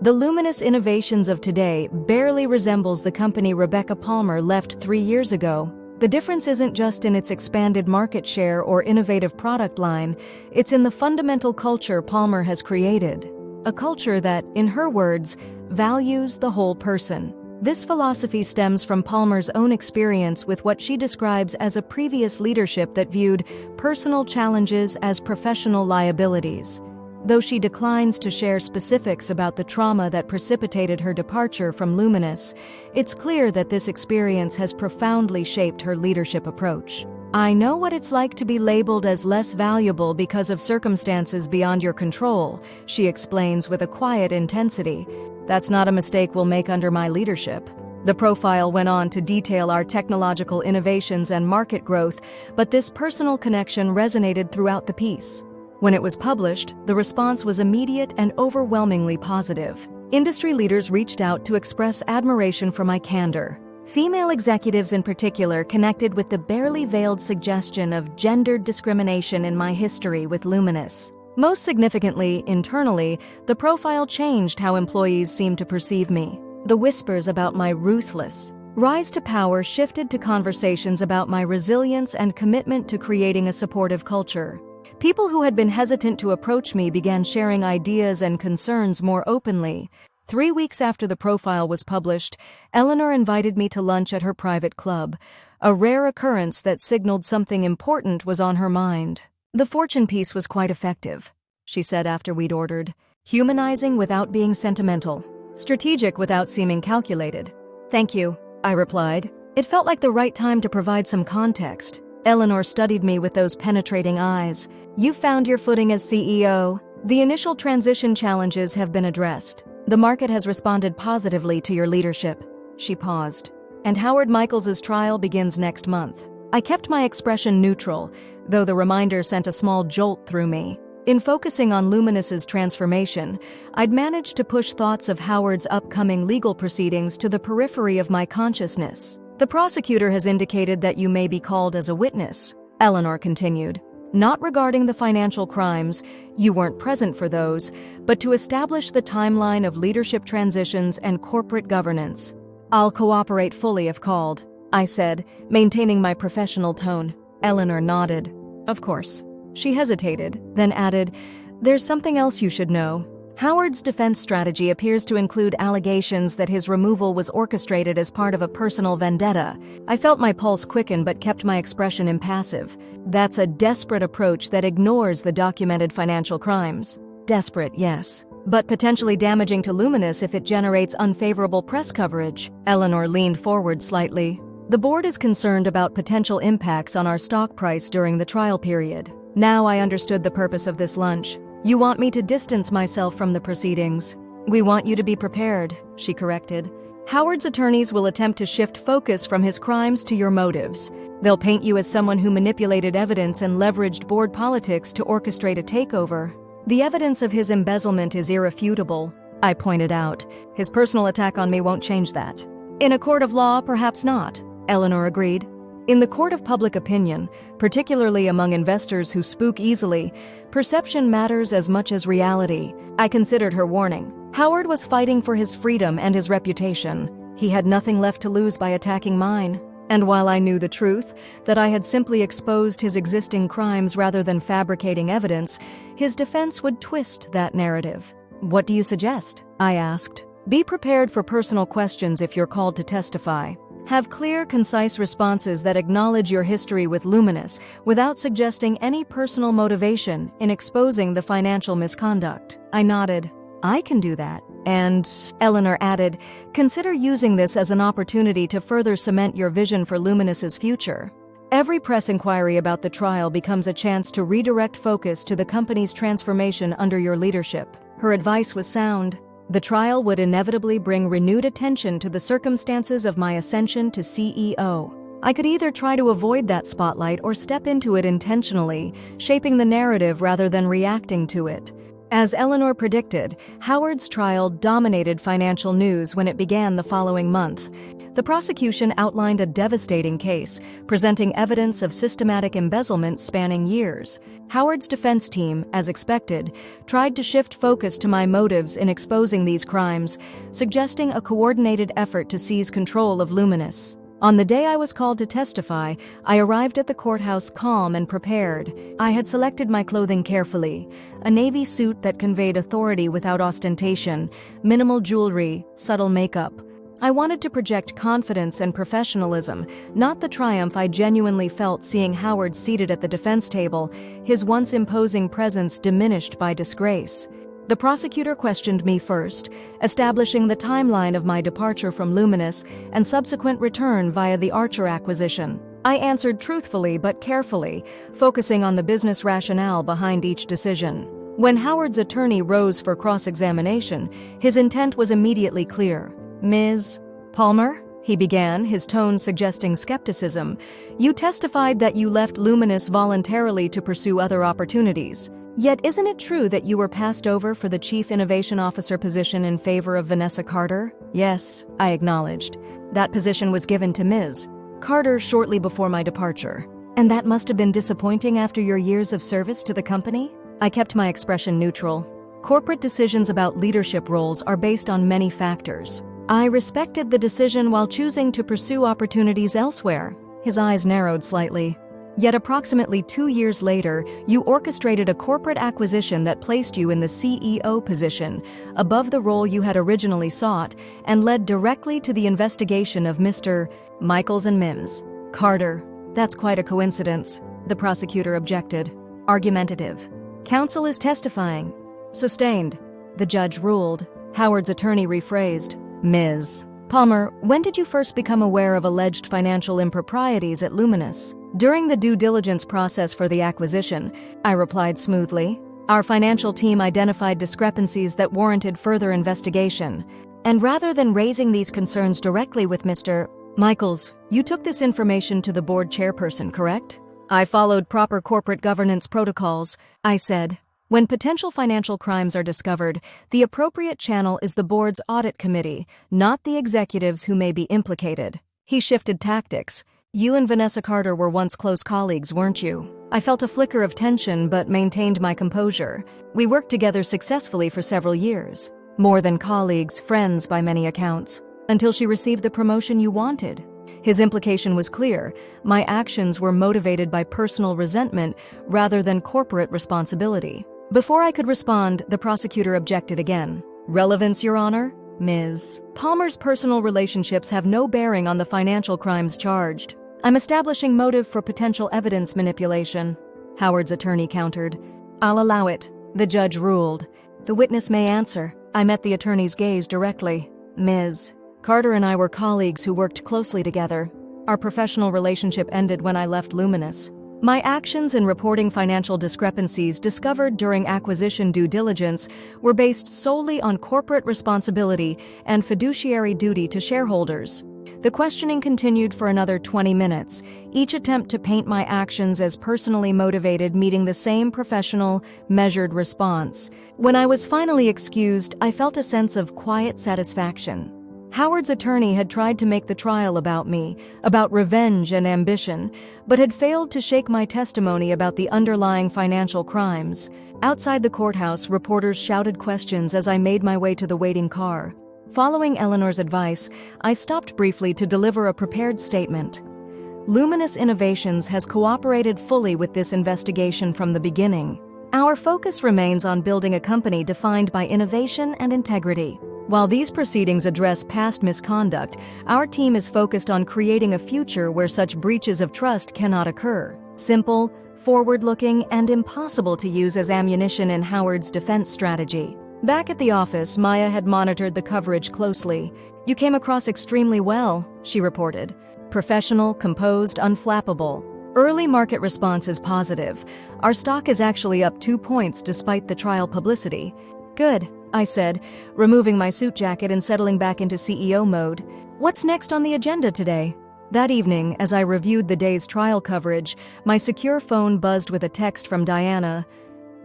The Luminous innovations of today barely resembles the company Rebecca Palmer left 3 years ago. The difference isn't just in its expanded market share or innovative product line, it's in the fundamental culture Palmer has created. A culture that, in her words, values the whole person. This philosophy stems from Palmer's own experience with what she describes as a previous leadership that viewed personal challenges as professional liabilities. Though she declines to share specifics about the trauma that precipitated her departure from Luminous, it's clear that this experience has profoundly shaped her leadership approach. "I know what it's like to be labeled as less valuable because of circumstances beyond your control," she explains with a quiet intensity. "That's not a mistake we'll make under my leadership." The profile went on to detail our technological innovations and market growth, but this personal connection resonated throughout the piece. When it was published, the response was immediate and overwhelmingly positive. Industry leaders reached out to express admiration for my candor. Female executives in particular connected with the barely veiled suggestion of gendered discrimination in my history with Luminous. Most significantly, internally, the profile changed how employees seemed to perceive me. The whispers about my ruthless rise to power shifted to conversations about my resilience and commitment to creating a supportive culture. People who had been hesitant to approach me began sharing ideas and concerns more openly. 3 weeks after the profile was published, Eleanor invited me to lunch at her private club, a rare occurrence that signaled something important was on her mind. "The fortune piece was quite effective," she said after we'd ordered. "Humanizing without being sentimental. Strategic without seeming calculated." "Thank you," I replied. It felt like the right time to provide some context. Eleanor studied me with those penetrating eyes. "You found your footing as CEO. The initial transition challenges have been addressed. The market has responded positively to your leadership." She paused. "And Howard Michaels's trial begins next month." I kept my expression neutral, though the reminder sent a small jolt through me. In focusing on Luminous's transformation, I'd managed to push thoughts of Howard's upcoming legal proceedings to the periphery of my consciousness. "The prosecutor has indicated that you may be called as a witness," Eleanor continued. "Not regarding the financial crimes, you weren't present for those, but to establish the timeline of leadership transitions and corporate governance." "I'll cooperate fully if called," I said, maintaining my professional tone. Eleanor nodded. "Of course." She hesitated, then added, There's something else you should know. Howard's defense strategy appears to include allegations that his removal was orchestrated as part of a personal vendetta. I felt my pulse quicken but kept my expression impassive. That's a desperate approach that ignores the documented financial crimes. Desperate, yes, but potentially damaging to Luminous if it generates unfavorable press coverage. Eleanor leaned forward slightly. The board is concerned about potential impacts on our stock price during the trial period. Now I understood the purpose of this lunch. You want me to distance myself from the proceedings. We want you to be prepared, she corrected. Howard's attorneys will attempt to shift focus from his crimes to your motives. They'll paint you as someone who manipulated evidence and leveraged board politics to orchestrate a takeover. The evidence of his embezzlement is irrefutable, I pointed out. His personal attack on me won't change that. In a court of law, perhaps not, Eleanor agreed. In the court of public opinion, particularly among investors who spook easily, perception matters as much as reality. I considered her warning. Howard was fighting for his freedom and his reputation. He had nothing left to lose by attacking mine. And while I knew the truth, that I had simply exposed his existing crimes rather than fabricating evidence, his defense would twist that narrative. What do you suggest? I asked. Be prepared for personal questions if you're called to testify. Have clear, concise responses that acknowledge your history with Luminous without suggesting any personal motivation in exposing the financial misconduct. I nodded. I can do that. And, Eleanor added, consider using this as an opportunity to further cement your vision for Luminous's future. Every press inquiry about the trial becomes a chance to redirect focus to the company's transformation under your leadership. Her advice was sound. The trial would inevitably bring renewed attention to the circumstances of my ascension to CEO. I could either try to avoid that spotlight or step into it intentionally, shaping the narrative rather than reacting to it. As Eleanor predicted, Howard's trial dominated financial news when it began the following month. The prosecution outlined a devastating case, presenting evidence of systematic embezzlement spanning years. Howard's defense team, as expected, tried to shift focus to my motives in exposing these crimes, suggesting a coordinated effort to seize control of Luminous. On the day I was called to testify, I arrived at the courthouse calm and prepared. I had selected my clothing carefully, a navy suit that conveyed authority without ostentation, minimal jewelry, subtle makeup. I wanted to project confidence and professionalism, not the triumph I genuinely felt seeing Howard seated at the defense table, his once imposing presence diminished by disgrace. The prosecutor questioned me first, establishing the timeline of my departure from Luminous and subsequent return via the Archer acquisition. I answered truthfully but carefully, focusing on the business rationale behind each decision. When Howard's attorney rose for cross-examination, his intent was immediately clear. Ms. Palmer, he began, his tone suggesting skepticism, you testified that you left Luminous voluntarily to pursue other opportunities. Yet isn't it true that you were passed over for the Chief Innovation Officer position in favor of Vanessa Carter? Yes, I acknowledged. That position was given to Ms. Carter shortly before my departure. And that must have been disappointing after your years of service to the company? I kept my expression neutral. Corporate decisions about leadership roles are based on many factors. I respected the decision while choosing to pursue opportunities elsewhere. His eyes narrowed slightly. Yet approximately 2 years later, you orchestrated a corporate acquisition that placed you in the CEO position, above the role you had originally sought, and led directly to the investigation of Mr. Michaels and Mims. Carter. That's quite a coincidence, the prosecutor objected. Argumentative. Counsel is testifying. Sustained. The judge ruled. Howard's attorney rephrased. Ms. Palmer, when did you first become aware of alleged financial improprieties at Luminous? During the due diligence process for the acquisition, I replied smoothly. Our financial team identified discrepancies that warranted further investigation. And rather than raising these concerns directly with Mr. Michaels, you took this information to the board chairperson, correct? I followed proper corporate governance protocols, I said. When potential financial crimes are discovered, the appropriate channel is the board's audit committee, not the executives who may be implicated. He shifted tactics. You and Vanessa Carter were once close colleagues, weren't you? I felt a flicker of tension but maintained my composure. We worked together successfully for several years. More than colleagues, friends by many accounts. Until she received the promotion you wanted. His implication was clear. My actions were motivated by personal resentment rather than corporate responsibility. Before I could respond, the prosecutor objected again. Relevance, Your Honor? Ms. Palmer's personal relationships have no bearing on the financial crimes charged. I'm establishing motive for potential evidence manipulation. Howard's attorney countered. I'll allow it. The judge ruled. The witness may answer. I met the attorney's gaze directly. Ms. Carter and I were colleagues who worked closely together. Our professional relationship ended when I left Luminous. My actions in reporting financial discrepancies discovered during acquisition due diligence were based solely on corporate responsibility and fiduciary duty to shareholders. The questioning continued for another 20 minutes, each attempt to paint my actions as personally motivated, meeting the same professional, measured response. When I was finally excused, I felt a sense of quiet satisfaction. Howard's attorney had tried to make the trial about me, about revenge and ambition, but had failed to shake my testimony about the underlying financial crimes. Outside the courthouse, reporters shouted questions as I made my way to the waiting car. Following Eleanor's advice, I stopped briefly to deliver a prepared statement. Luminous Innovations has cooperated fully with this investigation from the beginning. Our focus remains on building a company defined by innovation and integrity. While these proceedings address past misconduct, our team is focused on creating a future where such breaches of trust cannot occur. Simple, forward-looking, and impossible to use as ammunition in Howard's defense strategy. Back at the office, Maya had monitored the coverage closely. You came across extremely well, she reported. Professional, composed, unflappable. Early market response is positive. Our stock is actually up 2 points despite the trial publicity. Good, I said, removing my suit jacket and settling back into CEO mode. What's next on the agenda today? That evening, as I reviewed the day's trial coverage, my secure phone buzzed with a text from Diana.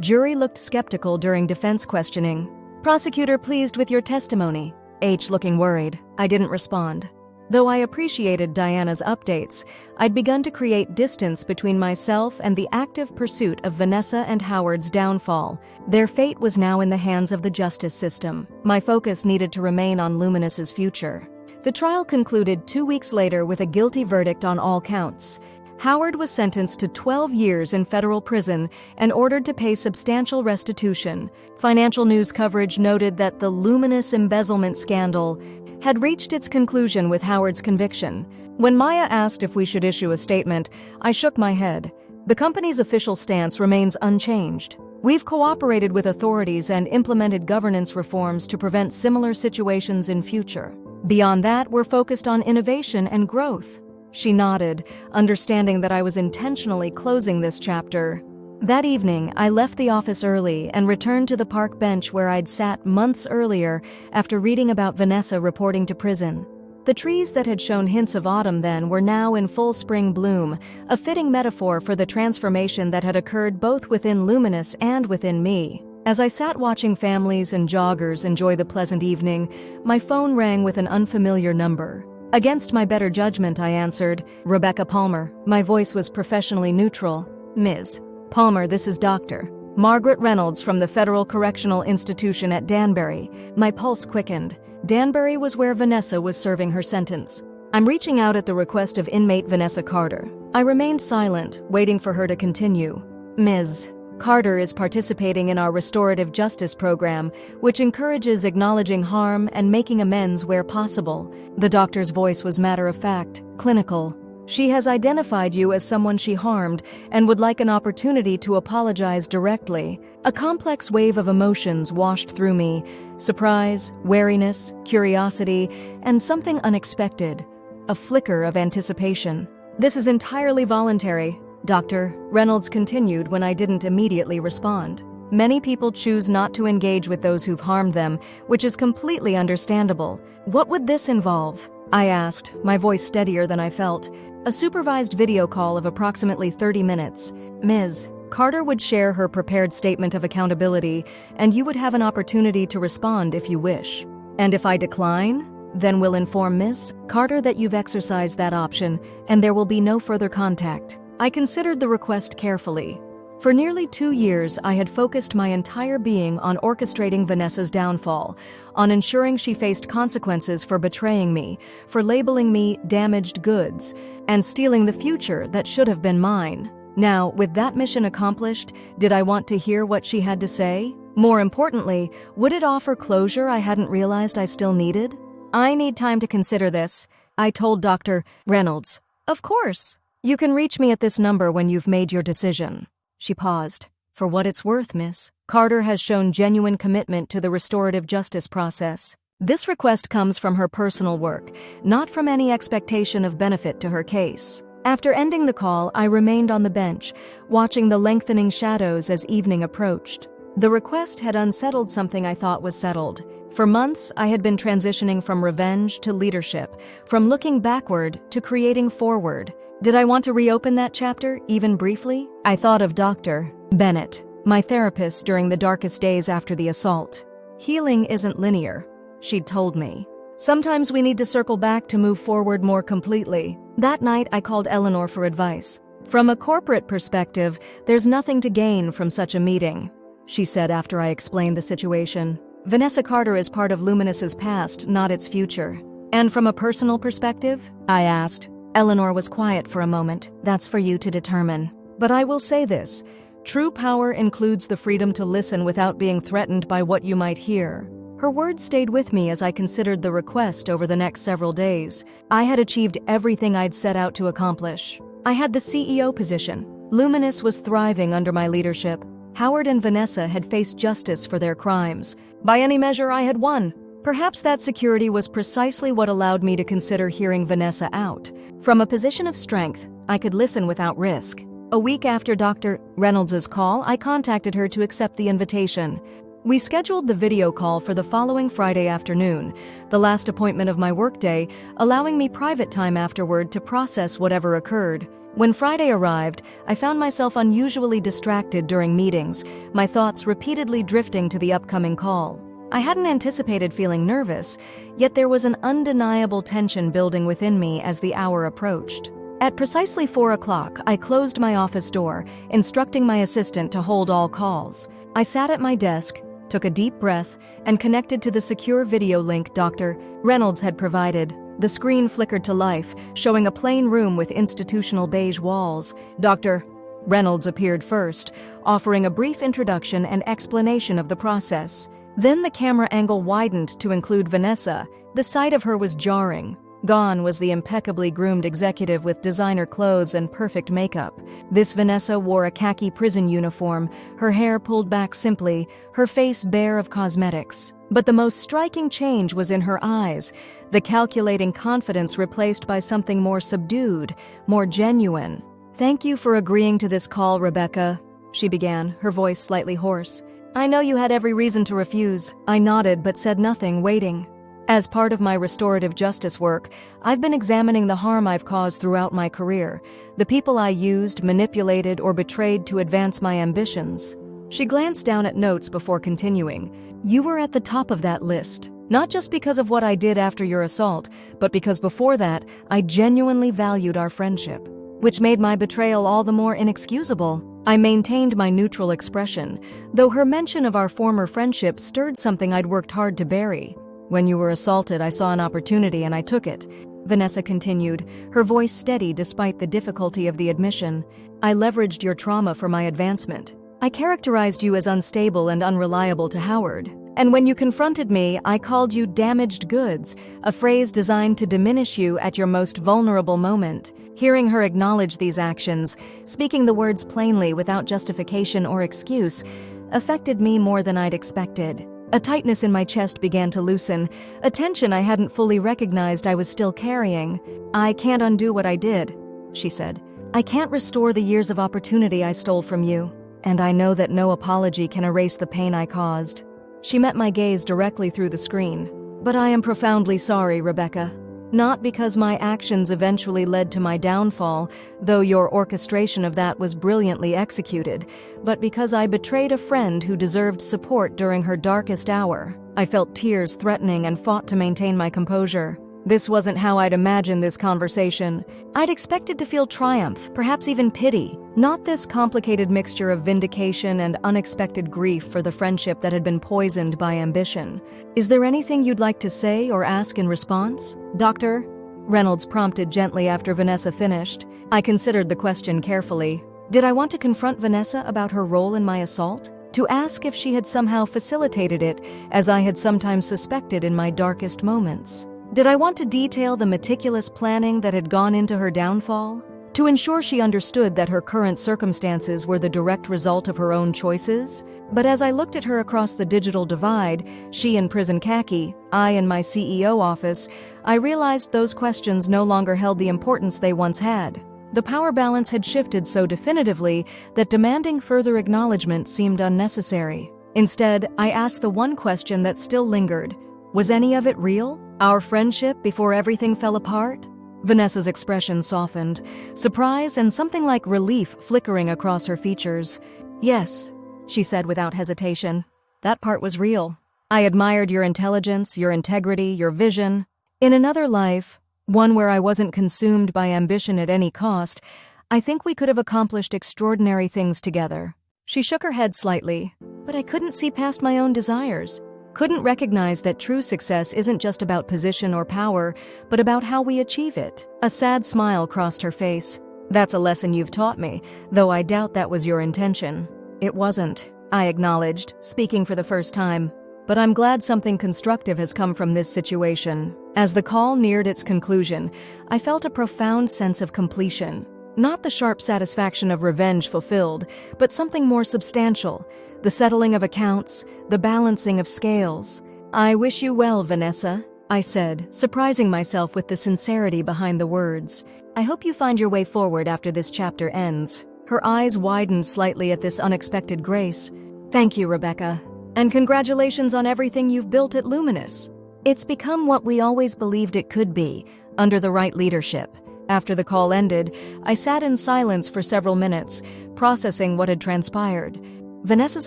Jury looked skeptical during defense questioning. Prosecutor pleased with your testimony. H looking worried. I didn't respond. Though I appreciated Diana's updates, I'd begun to create distance between myself and the active pursuit of Vanessa and Howard's downfall. Their fate was now in the hands of the justice system. My focus needed to remain on Luminous's future. The trial concluded 2 weeks later with a guilty verdict on all counts. Howard was sentenced to 12 years in federal prison and ordered to pay substantial restitution. Financial news coverage noted that the Luminous embezzlement scandal had reached its conclusion with Howard's conviction. When Maya asked if we should issue a statement, I shook my head. The company's official stance remains unchanged. We've cooperated with authorities and implemented governance reforms to prevent similar situations in future. Beyond that, we're focused on innovation and growth. She nodded, understanding that I was intentionally closing this chapter. That evening, I left the office early and returned to the park bench where I'd sat months earlier after reading about Vanessa reporting to prison. The trees that had shown hints of autumn then were now in full spring bloom, a fitting metaphor for the transformation that had occurred both within Luminous and within me. As I sat watching families and joggers enjoy the pleasant evening, my phone rang with an unfamiliar number. Against my better judgment, I answered, Rebecca Palmer. My voice was professionally neutral. Ms. Palmer, this is Dr. Margaret Reynolds from the Federal Correctional Institution at Danbury. My pulse quickened. Danbury was where Vanessa was serving her sentence. I'm reaching out at the request of inmate Vanessa Carter. I remained silent, waiting for her to continue. Ms. Carter is participating in our restorative justice program, which encourages acknowledging harm and making amends where possible. The doctor's voice was matter-of-fact, clinical. She has identified you as someone she harmed and would like an opportunity to apologize directly. A complex wave of emotions washed through me: surprise, wariness, curiosity, and something unexpected, a flicker of anticipation. This is entirely voluntary, Dr. Reynolds continued when I didn't immediately respond. Many people choose not to engage with those who've harmed them, which is completely understandable. What would this involve? I asked, my voice steadier than I felt. A supervised video call of approximately 30 minutes. Ms. Carter would share her prepared statement of accountability, and you would have an opportunity to respond if you wish. And if I decline, then we'll inform Ms. Carter that you've exercised that option, and there will be no further contact. I considered the request carefully. For nearly 2 years, I had focused my entire being on orchestrating Vanessa's downfall, on ensuring she faced consequences for betraying me, for labeling me damaged goods, and stealing the future that should have been mine. Now, with that mission accomplished, did I want to hear what she had to say? More importantly, would it offer closure I hadn't realized I still needed? I need time to consider this, I told Dr. Reynolds. Of course. You can reach me at this number when you've made your decision. She paused. For what it's worth, miss, Carter has shown genuine commitment to the restorative justice process. This request comes from her personal work, not from any expectation of benefit to her case. After ending the call, I remained on the bench, watching the lengthening shadows as evening approached. The request had unsettled something I thought was settled. For months, I had been transitioning from revenge to leadership, from looking backward to creating forward. Did I want to reopen that chapter, even briefly? I thought of Dr. Bennett, my therapist during the darkest days after the assault. Healing isn't linear, she'd told me. Sometimes we need to circle back to move forward more completely. That night, I called Eleanor for advice. From a corporate perspective, there's nothing to gain from such a meeting, she said after I explained the situation. Vanessa Carter is part of Luminous's past, not its future. And from a personal perspective? I asked. Eleanor was quiet for a moment. That's for you to determine. But I will say this. True power includes the freedom to listen without being threatened by what you might hear. Her words stayed with me as I considered the request over the next several days. I had achieved everything I'd set out to accomplish. I had the CEO position. Luminous was thriving under my leadership. Howard and Vanessa had faced justice for their crimes. By any measure, I had won. Perhaps that security was precisely what allowed me to consider hearing Vanessa out. From a position of strength, I could listen without risk. A week after Dr. Reynolds' call, I contacted her to accept the invitation. We scheduled the video call for the following Friday afternoon, the last appointment of my workday, allowing me private time afterward to process whatever occurred. When Friday arrived, I found myself unusually distracted during meetings, my thoughts repeatedly drifting to the upcoming call. I hadn't anticipated feeling nervous, yet there was an undeniable tension building within me as the hour approached. At precisely 4 o'clock, I closed my office door, instructing my assistant to hold all calls. I sat at my desk, took a deep breath, and connected to the secure video link Dr. Reynolds had provided. The screen flickered to life, showing a plain room with institutional beige walls. Dr. Reynolds appeared first, offering a brief introduction and explanation of the process. Then the camera angle widened to include Vanessa. The sight of her was jarring. Gone was the impeccably groomed executive with designer clothes and perfect makeup. This Vanessa wore a khaki prison uniform, her hair pulled back simply, her face bare of cosmetics. But the most striking change was in her eyes, the calculating confidence replaced by something more subdued, more genuine. "Thank you for agreeing to this call, Rebecca," she began, her voice slightly hoarse. "I know you had every reason to refuse." I nodded but said nothing, waiting. As part of my restorative justice work, I've been examining the harm I've caused throughout my career, the people I used, manipulated, or betrayed to advance my ambitions. She glanced down at notes before continuing. "You were at the top of that list, not just because of what I did after your assault, but because before that, I genuinely valued our friendship, which made my betrayal all the more inexcusable." I maintained my neutral expression, though her mention of our former friendship stirred something I'd worked hard to bury. "When you were assaulted, I saw an opportunity and I took it," Vanessa continued, her voice steady despite the difficulty of the admission. "I leveraged your trauma for my advancement. I characterized you as unstable and unreliable to Howard. And when you confronted me, I called you damaged goods, a phrase designed to diminish you at your most vulnerable moment." Hearing her acknowledge these actions, speaking the words plainly without justification or excuse, affected me more than I'd expected. A tightness in my chest began to loosen, a tension I hadn't fully recognized I was still carrying. "I can't undo what I did," she said. "I can't restore the years of opportunity I stole from you. And I know that no apology can erase the pain I caused." She met my gaze directly through the screen. "But I am profoundly sorry, Rebecca. Not because my actions eventually led to my downfall, though your orchestration of that was brilliantly executed, but because I betrayed a friend who deserved support during her darkest hour." I felt tears threatening and fought to maintain my composure. This wasn't how I'd imagined this conversation. I'd expected to feel triumph, perhaps even pity, not this complicated mixture of vindication and unexpected grief for the friendship that had been poisoned by ambition. "Is there anything you'd like to say or ask in response, Dr. Reynolds prompted gently after Vanessa finished. I considered the question carefully. Did I want to confront Vanessa about her role in my assault? To ask if she had somehow facilitated it, as I had sometimes suspected in my darkest moments? Did I want to detail the meticulous planning that had gone into her downfall? To ensure she understood that her current circumstances were the direct result of her own choices? But as I looked at her across the digital divide, she in prison khaki, I in my CEO office, I realized those questions no longer held the importance they once had. The power balance had shifted so definitively that demanding further acknowledgement seemed unnecessary. Instead, I asked the one question that still lingered. Was any of it real? Our friendship before everything fell apart? Vanessa's expression softened, surprise and something like relief flickering across her features. Yes, she said without hesitation. That part was real. I admired your intelligence, your integrity, your vision. In another life, one where I wasn't consumed by ambition at any cost, I think we could have accomplished extraordinary things together. She shook her head slightly, but I couldn't see past my own desires. Couldn't recognize that true success isn't just about position or power, but about how we achieve it. A sad smile crossed her face. That's a lesson you've taught me, though I doubt that was your intention. It wasn't, I acknowledged, speaking for the first time. But I'm glad something constructive has come from this situation. As the call neared its conclusion, I felt a profound sense of completion. Not the sharp satisfaction of revenge fulfilled, but something more substantial. The settling of accounts, the balancing of scales. I wish you well, Vanessa, I said, surprising myself with the sincerity behind the words. I hope you find your way forward after this chapter ends. Her eyes widened slightly at this unexpected grace. Thank you, Rebecca. And congratulations on everything you've built at Luminous. It's become what we always believed it could be, under the right leadership. After the call ended, I sat in silence for several minutes, processing what had transpired. Vanessa's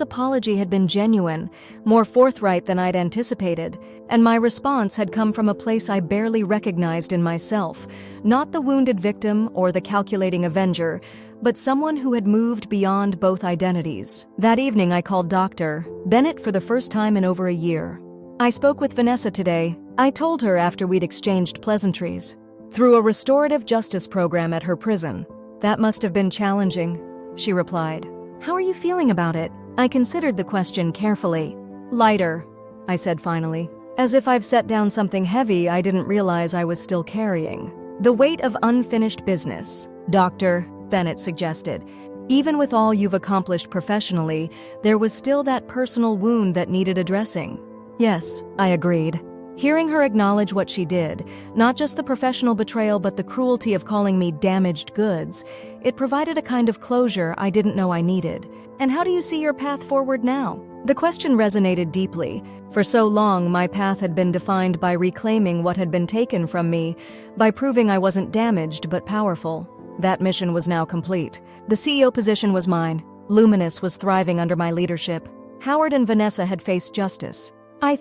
apology had been genuine, more forthright than I'd anticipated, and my response had come from a place I barely recognized in myself, not the wounded victim or the calculating avenger, but someone who had moved beyond both identities. That evening I called Dr. Bennett for the first time in over a year. I spoke with Vanessa today. I told her after we'd exchanged pleasantries. Through a restorative justice program at her prison. That must have been challenging, she replied. How are you feeling about it? I considered the question carefully. Lighter, I said finally, as if I've set down something heavy I didn't realize I was still carrying. The weight of unfinished business, Dr. Bennett suggested. Even with all you've accomplished professionally, there was still that personal wound that needed addressing. Yes, I agreed. Hearing her acknowledge what she did, not just the professional betrayal but the cruelty of calling me damaged goods, it provided a kind of closure I didn't know I needed. And how do you see your path forward now? The question resonated deeply. For so long, my path had been defined by reclaiming what had been taken from me, by proving I wasn't damaged but powerful. That mission was now complete. The CEO position was mine. Luminous was thriving under my leadership. Howard and Vanessa had faced justice. I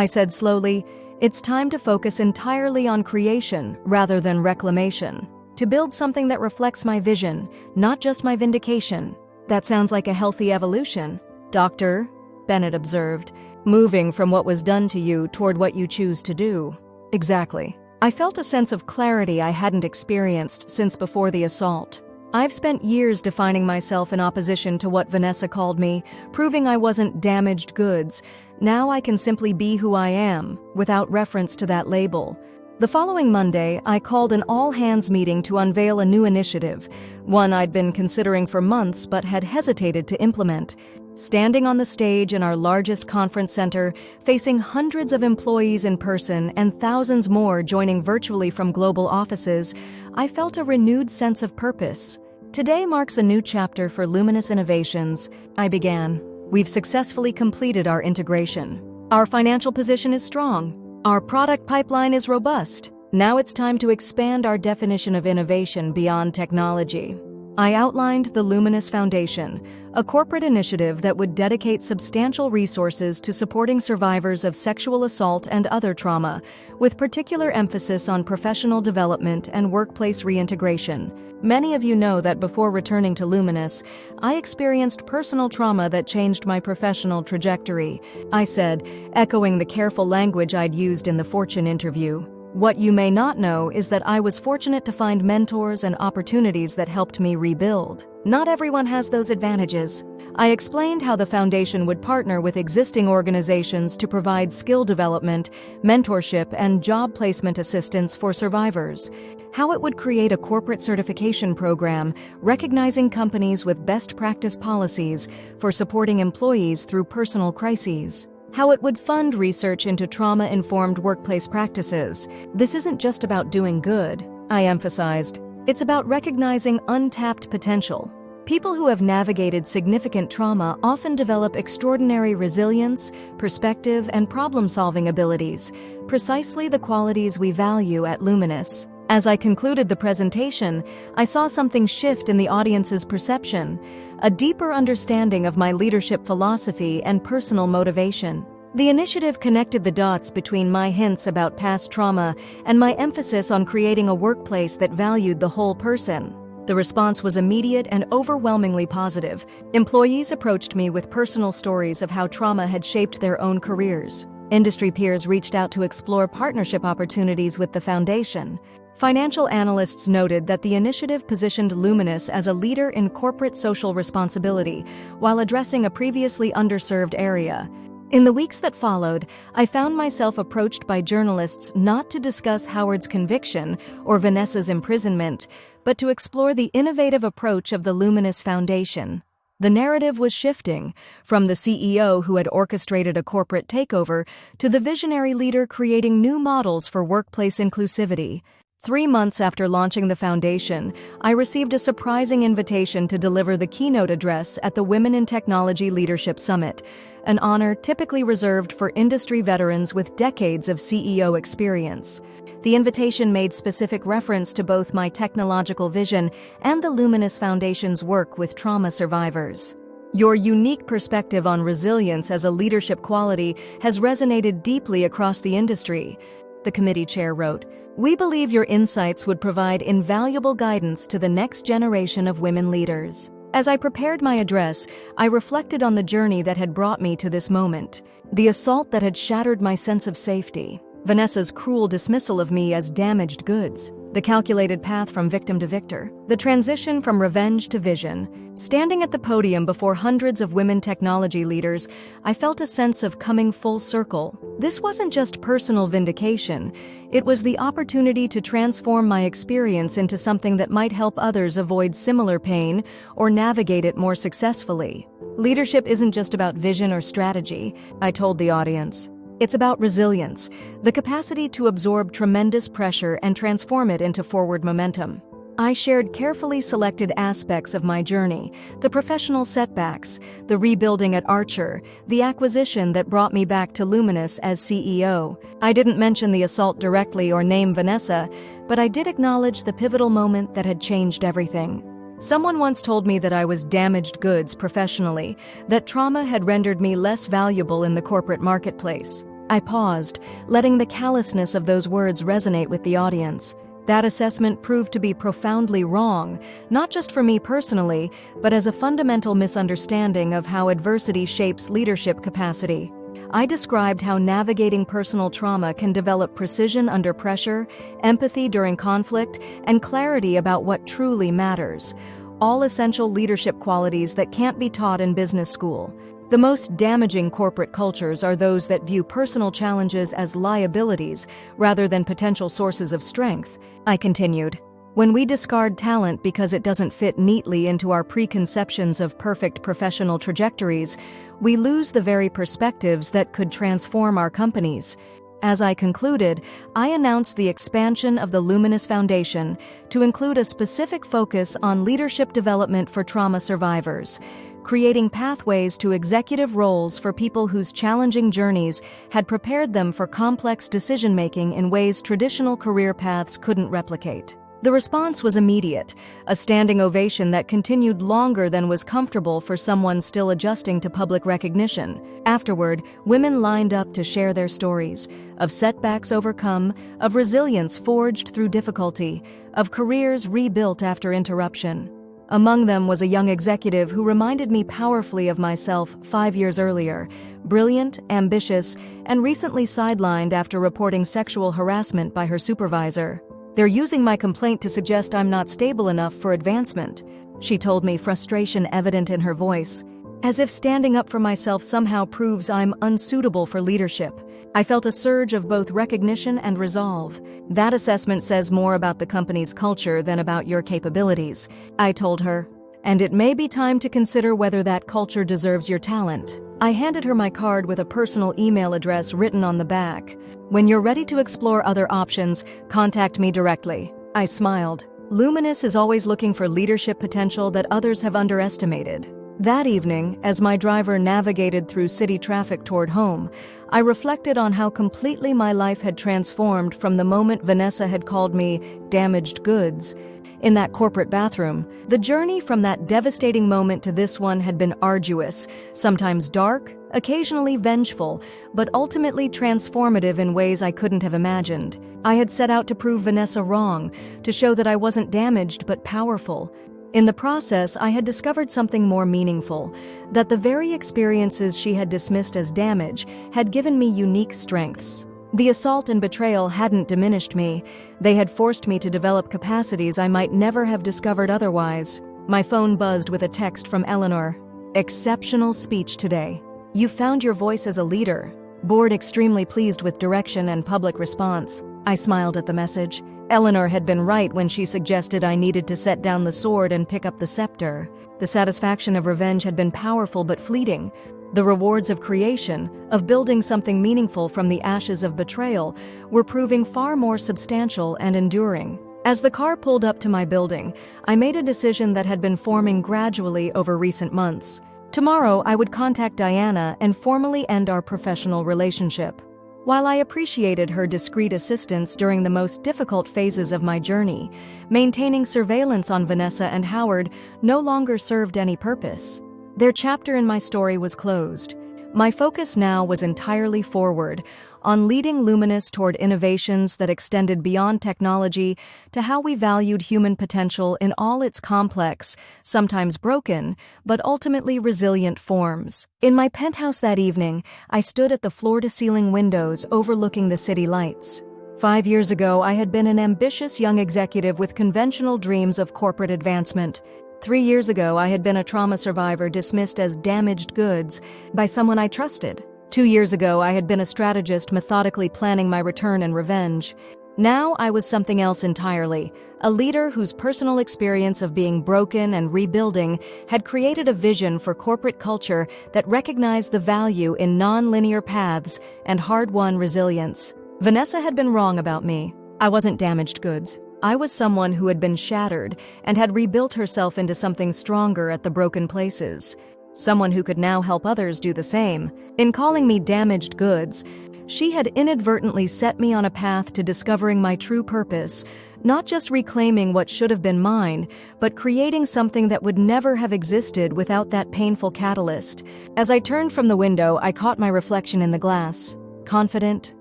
said slowly, it's time to focus entirely on creation rather than reclamation. To build something that reflects my vision, not just my vindication. That sounds like a healthy evolution. Dr. Bennett observed, moving from what was done to you toward what you choose to do. Exactly. I felt a sense of clarity I hadn't experienced since before the assault. I've spent years defining myself in opposition to what Vanessa called me, proving I wasn't damaged goods. Now I can simply be who I am, without reference to that label. The following Monday, I called an all-hands meeting to unveil a new initiative, one I'd been considering for months but had hesitated to implement. Standing on the stage in our largest conference center, facing hundreds of employees in person and thousands more joining virtually from global offices, I felt a renewed sense of purpose. Today marks a new chapter for Luminous Innovations, I began. We've successfully completed our integration. Our financial position is strong. Our product pipeline is robust. Now it's time to expand our definition of innovation beyond technology. I outlined the Luminous Foundation, a corporate initiative that would dedicate substantial resources to supporting survivors of sexual assault and other trauma, with particular emphasis on professional development and workplace reintegration. Many of you know that before returning to Luminous, I experienced personal trauma that changed my professional trajectory, I said, echoing the careful language I'd used in the Fortune interview. What you may not know is that I was fortunate to find mentors and opportunities that helped me rebuild. Not everyone has those advantages. I explained how the foundation would partner with existing organizations to provide skill development, mentorship, and job placement assistance for survivors. How it would create a corporate certification program recognizing companies with best practice policies for supporting employees through personal crises. How it would fund research into trauma-informed workplace practices. This isn't just about doing good, I emphasized. It's about recognizing untapped potential. People who have navigated significant trauma often develop extraordinary resilience, perspective, and problem-solving abilities, precisely the qualities we value at Luminous. As I concluded the presentation, I saw something shift in the audience's perception, a deeper understanding of my leadership philosophy and personal motivation. The initiative connected the dots between my hints about past trauma and my emphasis on creating a workplace that valued the whole person. The response was immediate and overwhelmingly positive. Employees approached me with personal stories of how trauma had shaped their own careers. Industry peers reached out to explore partnership opportunities with the foundation. Financial analysts noted that the initiative positioned Luminous as a leader in corporate social responsibility while addressing a previously underserved area. In the weeks that followed, I found myself approached by journalists not to discuss Howard's conviction or Vanessa's imprisonment, but to explore the innovative approach of the Luminous Foundation. The narrative was shifting, from the CEO who had orchestrated a corporate takeover to the visionary leader creating new models for workplace inclusivity. 3 months after launching the foundation, I received a surprising invitation to deliver the keynote address at the Women in Technology Leadership Summit, an honor typically reserved for industry veterans with decades of CEO experience. The invitation made specific reference to both my technological vision and the Luminous Foundation's work with trauma survivors. Your unique perspective on resilience as a leadership quality has resonated deeply across the industry, the committee chair wrote. We believe your insights would provide invaluable guidance to the next generation of women leaders. As I prepared my address, I reflected on the journey that had brought me to this moment, the assault that had shattered my sense of safety, Vanessa's cruel dismissal of me as damaged goods, the calculated path from victim to victor, the transition from revenge to vision. Standing at the podium before hundreds of women technology leaders, I felt a sense of coming full circle. This wasn't just personal vindication, it was the opportunity to transform my experience into something that might help others avoid similar pain or navigate it more successfully. Leadership isn't just about vision or strategy, I told the audience. It's about resilience, the capacity to absorb tremendous pressure and transform it into forward momentum. I shared carefully selected aspects of my journey, the professional setbacks, the rebuilding at Archer, the acquisition that brought me back to Luminous as CEO. I didn't mention the assault directly or name Vanessa, but I did acknowledge the pivotal moment that had changed everything. Someone once told me that I was damaged goods professionally, that trauma had rendered me less valuable in the corporate marketplace. I paused, letting the callousness of those words resonate with the audience. That assessment proved to be profoundly wrong, not just for me personally, but as a fundamental misunderstanding of how adversity shapes leadership capacity. I described how navigating personal trauma can develop precision under pressure, empathy during conflict, and clarity about what truly matters, all essential leadership qualities that can't be taught in business school. The most damaging corporate cultures are those that view personal challenges as liabilities rather than potential sources of strength, I continued. When we discard talent because it doesn't fit neatly into our preconceptions of perfect professional trajectories, we lose the very perspectives that could transform our companies. As I concluded, I announced the expansion of the Luminous Foundation to include a specific focus on leadership development for trauma survivors, creating pathways to executive roles for people whose challenging journeys had prepared them for complex decision-making in ways traditional career paths couldn't replicate. The response was immediate, a standing ovation that continued longer than was comfortable for someone still adjusting to public recognition. Afterward, women lined up to share their stories, of setbacks overcome, of resilience forged through difficulty, of careers rebuilt after interruption. Among them was a young executive who reminded me powerfully of myself 5 years earlier, brilliant, ambitious, and recently sidelined after reporting sexual harassment by her supervisor. They're using my complaint to suggest I'm not stable enough for advancement. she told me, frustration evident in her voice. As if standing up for myself somehow proves I'm unsuitable for leadership. I felt a surge of both recognition and resolve. That assessment says more about the company's culture than about your capabilities, I told her. And it may be time to consider whether that culture deserves your talent. I handed her my card with a personal email address written on the back. When you're ready to explore other options, contact me directly. I smiled. Luminous is always looking for leadership potential that others have underestimated. That evening, as my driver navigated through city traffic toward home, I reflected on how completely my life had transformed from the moment Vanessa had called me damaged goods in that corporate bathroom. The journey from that devastating moment to this one had been arduous, sometimes dark, occasionally vengeful, but ultimately transformative in ways I couldn't have imagined. I had set out to prove Vanessa wrong, to show that I wasn't damaged but powerful. In the process, I had discovered something more meaningful, that the very experiences she had dismissed as damage had given me unique strengths. The assault and betrayal hadn't diminished me. They had forced me to develop capacities I might never have discovered otherwise. My phone buzzed with a text from Eleanor. Exceptional speech today. You found your voice as a leader. Board extremely pleased with direction and public response. I smiled at the message. Eleanor had been right when she suggested I needed to set down the sword and pick up the scepter. The satisfaction of revenge had been powerful but fleeting. The rewards of creation, of building something meaningful from the ashes of betrayal, were proving far more substantial and enduring. As the car pulled up to my building, I made a decision that had been forming gradually over recent months. Tomorrow, I would contact Diana and formally end our professional relationship. While I appreciated her discreet assistance during the most difficult phases of my journey, maintaining surveillance on Vanessa and Howard no longer served any purpose. Their chapter in my story was closed. My focus now was entirely forward, on leading Luminous toward innovations that extended beyond technology to how we valued human potential in all its complex, sometimes broken, but ultimately resilient forms. In my penthouse that evening, I stood at the floor-to-ceiling windows overlooking the city lights. 5 years ago, I had been an ambitious young executive with conventional dreams of corporate advancement. 3 years ago, I had been a trauma survivor dismissed as damaged goods by someone I trusted. 2 years ago, I had been a strategist methodically planning my return and revenge. Now I was something else entirely, a leader whose personal experience of being broken and rebuilding had created a vision for corporate culture that recognized the value in non-linear paths and hard-won resilience. Vanessa had been wrong about me. I wasn't damaged goods. I was someone who had been shattered and had rebuilt herself into something stronger at the broken places. Someone who could now help others do the same. In calling me damaged goods, she had inadvertently set me on a path to discovering my true purpose, not just reclaiming what should have been mine, but creating something that would never have existed without that painful catalyst. As I turned from the window, I caught my reflection in the glass. Confident,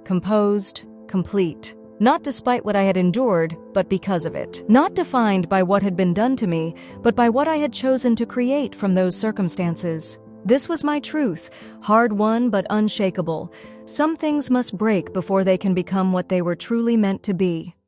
composed, complete. Not despite what I had endured, but because of it. Not defined by what had been done to me, but by what I had chosen to create from those circumstances. This was my truth, hard-won but unshakable. Some things must break before they can become what they were truly meant to be.